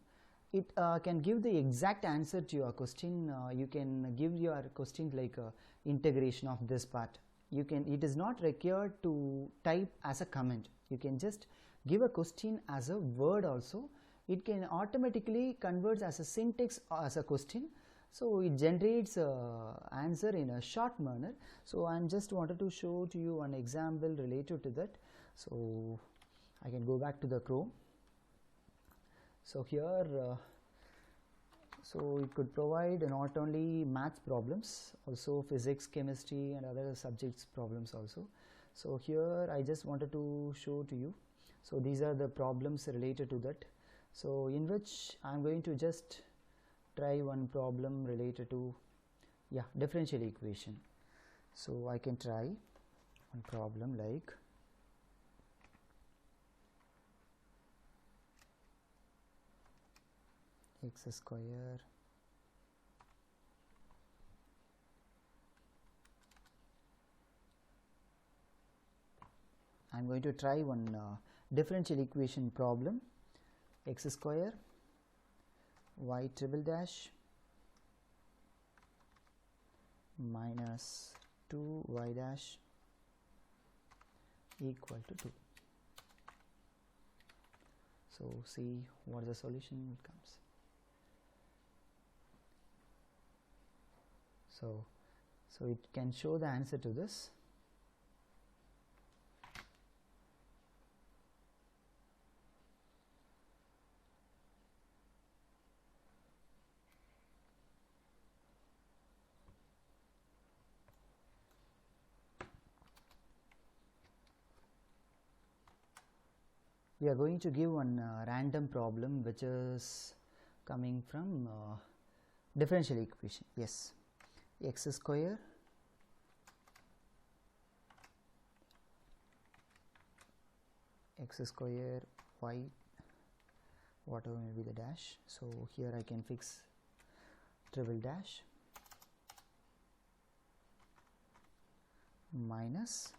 It can give the exact answer to your question. You can give your question like integration of this part. It is not required to type as a comment. You can just give a question as a word also. It can automatically convert as a syntax as a question. So it generates answer in a short manner. So I just wanted to show to you an example related to that. So I can go back to the Chrome. So here so it could provide not only math problems, also physics, chemistry, and other subjects problems also. So here I just wanted to show to you. So these are the problems related to that. So in which I am going to just try one problem related to differential equation. So I can try one problem like x square I am going to try one differential equation problem, x square y triple dash minus 2y dash equal to 2. So see what the solution comes. So it can show the answer to this. we are going to give one random problem which is coming from differential equation. Yes, x square y whatever may be the dash. So here I can fix triple dash minus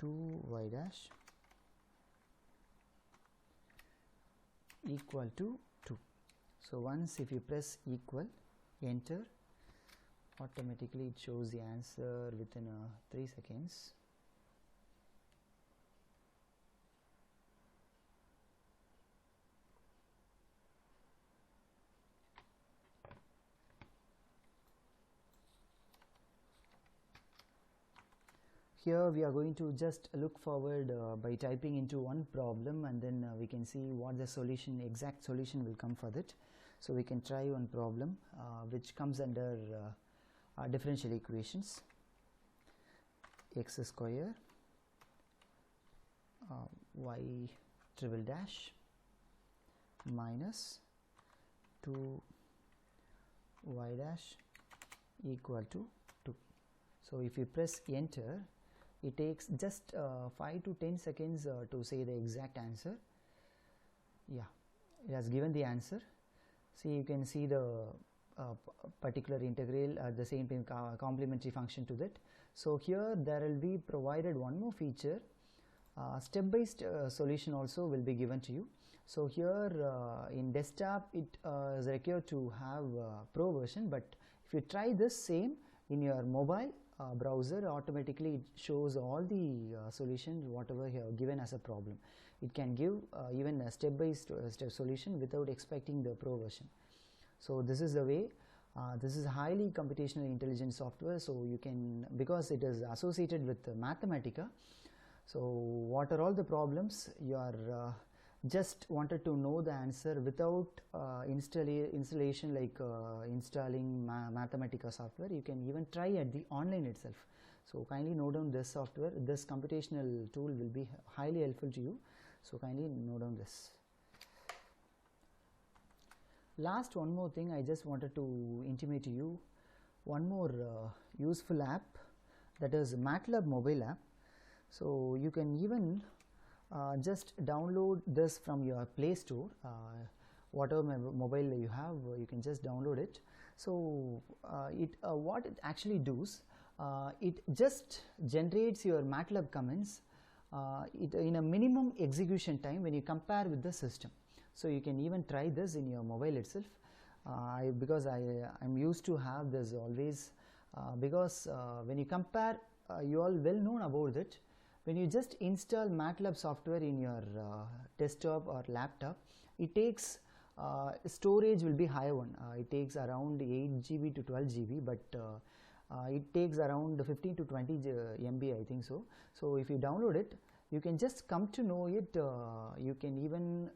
2y dash equal to 2. So once if you press equal, enter, automatically it shows the answer within 3 seconds. Here we are going to just look forward by typing into one problem, and then we can see what the solution, exact solution will come for that. So we can try one problem which comes under differential equations. X square y triple dash minus 2 y dash equal to 2. So if you press enter, it takes just 5 to 10 seconds to say the exact answer. Yeah, it has given the answer. See, you can see the particular integral at the same time complementary function to that. So here there will be provided one more feature, step-by-step solution also will be given to you. So here in desktop it is required to have pro version, but if you try this same in your mobile browser, automatically it shows all the solutions whatever you have given as a problem. It can give even a step-by-step solution without expecting the pro version. So this is the way. This is highly computational intelligence software, so you can, because it is associated with Mathematica, so what are all the problems you are just wanted to know the answer without installation like installing Mathematica software, you can even try at the online itself. So kindly note down this software, this computational tool will be highly helpful to you, so kindly note down this. Last one more thing I just wanted to intimate to you, one more useful app, that is MATLAB mobile app. So you can even just download this from your Play Store, whatever mobile you have, you can just download it. So what it actually does, it just generates your MATLAB comments in a minimum execution time when you compare with the system. So you can even try this in your mobile itself. Because I'm used to have this always, because when you compare, you all well known about it. When you just install MATLAB software in your desktop or laptop, it takes storage will be higher one. It takes around 8 GB to 12 GB, but it takes around 15 to 20 MB, I think so. So if you download it, you can just come to know it. You can even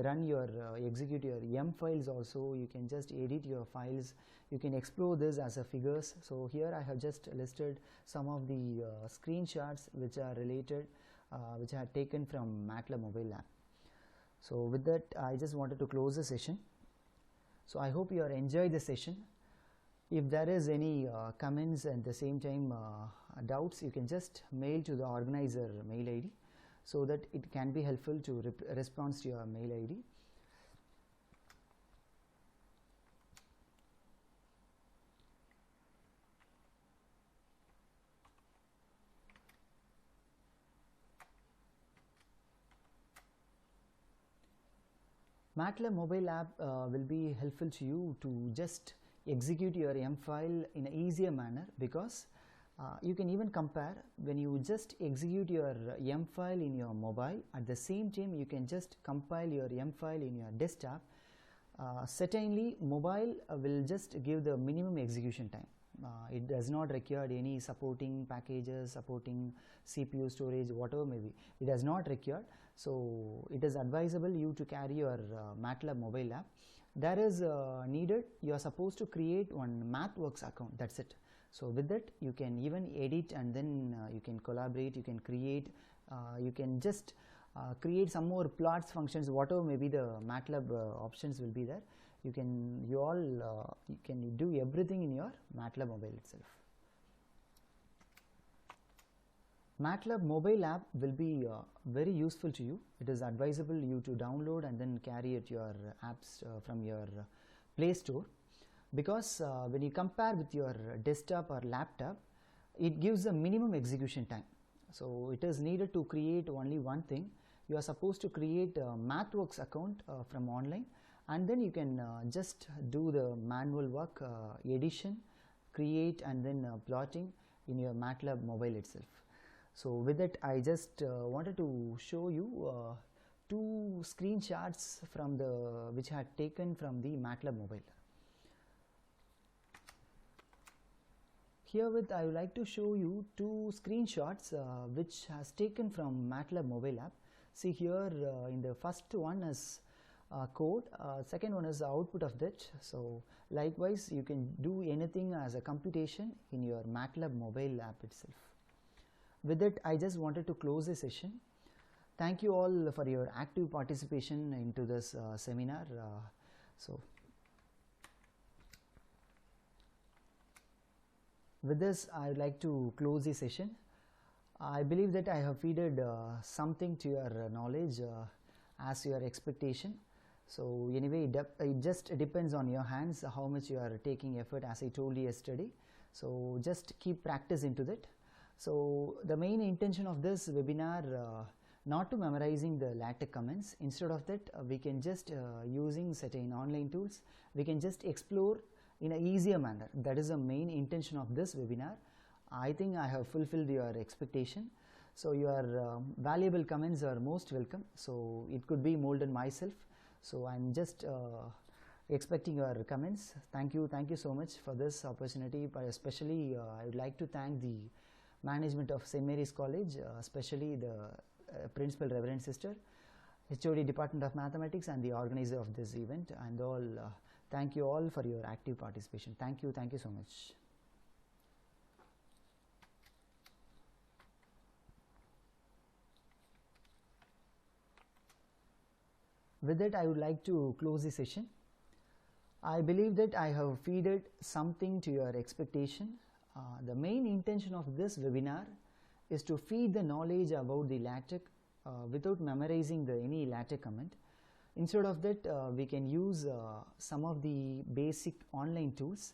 run your execute your M files also. You can just edit your files. You can explore this as a figures. So here I have just listed some of the screenshots which are related, which I had taken from MATLAB mobile app. So with that, I just wanted to close the session. So I hope you are enjoyed the session. If there is any comments and the same time doubts, you can just mail to the organizer mail ID, so that it can be helpful to respond to your mail ID. MATLAB mobile app will be helpful to you to just execute your M file in an easier manner, because you can even compare when you just execute your M file in your mobile, at the same time you can just compile your M file in your desktop. Certainly mobile will just give the minimum execution time. It does not require any supporting packages, supporting CPU storage, whatever may be. It does not require. So it is advisable you to carry your MATLAB mobile app. There is needed, you are supposed to create one MathWorks account, that's it. So with that you can even edit, and then you can collaborate, you can create, you can just create some more plots functions, whatever maybe the MATLAB options will be there. You can do everything in your MATLAB mobile itself. MATLAB mobile app will be very useful to you. It is advisable you to download and then carry it your apps from your Play Store, because when you compare with your desktop or laptop, it gives a minimum execution time. So it is needed to create only one thing. You are supposed to create a MathWorks account from online, and then you can just do the manual work, addition, create, and then plotting in your MATLAB mobile itself. So with that, I just wanted to show you two screenshots from which I had taken from the MATLAB mobile. Herewith, I would like to show you two screenshots which has taken from MATLAB mobile app. See here, in the first one is code, second one is the output of that. So likewise, you can do anything as a computation in your MATLAB mobile app itself. With that, I just wanted to close the session. Thank you all for your active participation into this seminar. With this, I would like to close the session. I believe that I have feeded something to your knowledge as your expectation. So anyway, it just depends on your hands how much you are taking effort, as I told you yesterday. So just keep practice into that. So the main intention of this webinar, not to memorizing the LaTeX comments. Instead of that, we can just using certain online tools, we can just explore in an easier manner. That is the main intention of this webinar. I think I have fulfilled your expectation. So your valuable comments are most welcome. So it could be molded myself. So I'm just expecting your comments. Thank you so much for this opportunity. But especially I would like to thank the management of St. Mary's College, especially the Principal Reverend Sister, HOD Department of Mathematics, and the organizer of this event, and all. Thank you all for your active participation. Thank you so much. With that, I would like to close the session. I believe that I have fed something to your expectation. The main intention of this webinar is to feed the knowledge about the LaTeX without memorizing any LaTeX comment. Instead of that, we can use some of the basic online tools.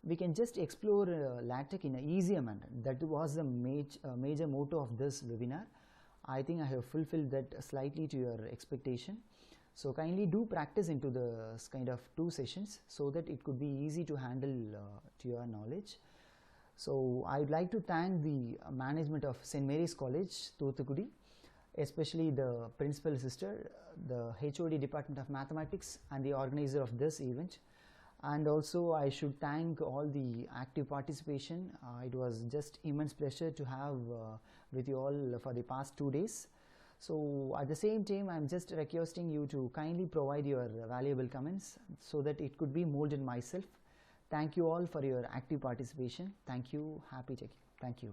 We can just explore LaTeX in an easier manner. That was the major motto of this webinar. I think I have fulfilled that slightly to your expectation. So kindly do practice into the kind of 2 sessions so that it could be easy to handle to your knowledge. So I would like to thank the management of St. Mary's College, Thothukudi, especially the principal sister, the HOD Department of Mathematics, and the organizer of this event. And also I should thank all the active participation. It was just immense pleasure to have with you all for the past 2 days. So at the same time, I am just requesting you to kindly provide your valuable comments so that it could be molded myself. Thank you all for your active participation. Thank you. Happy taking. Thank you.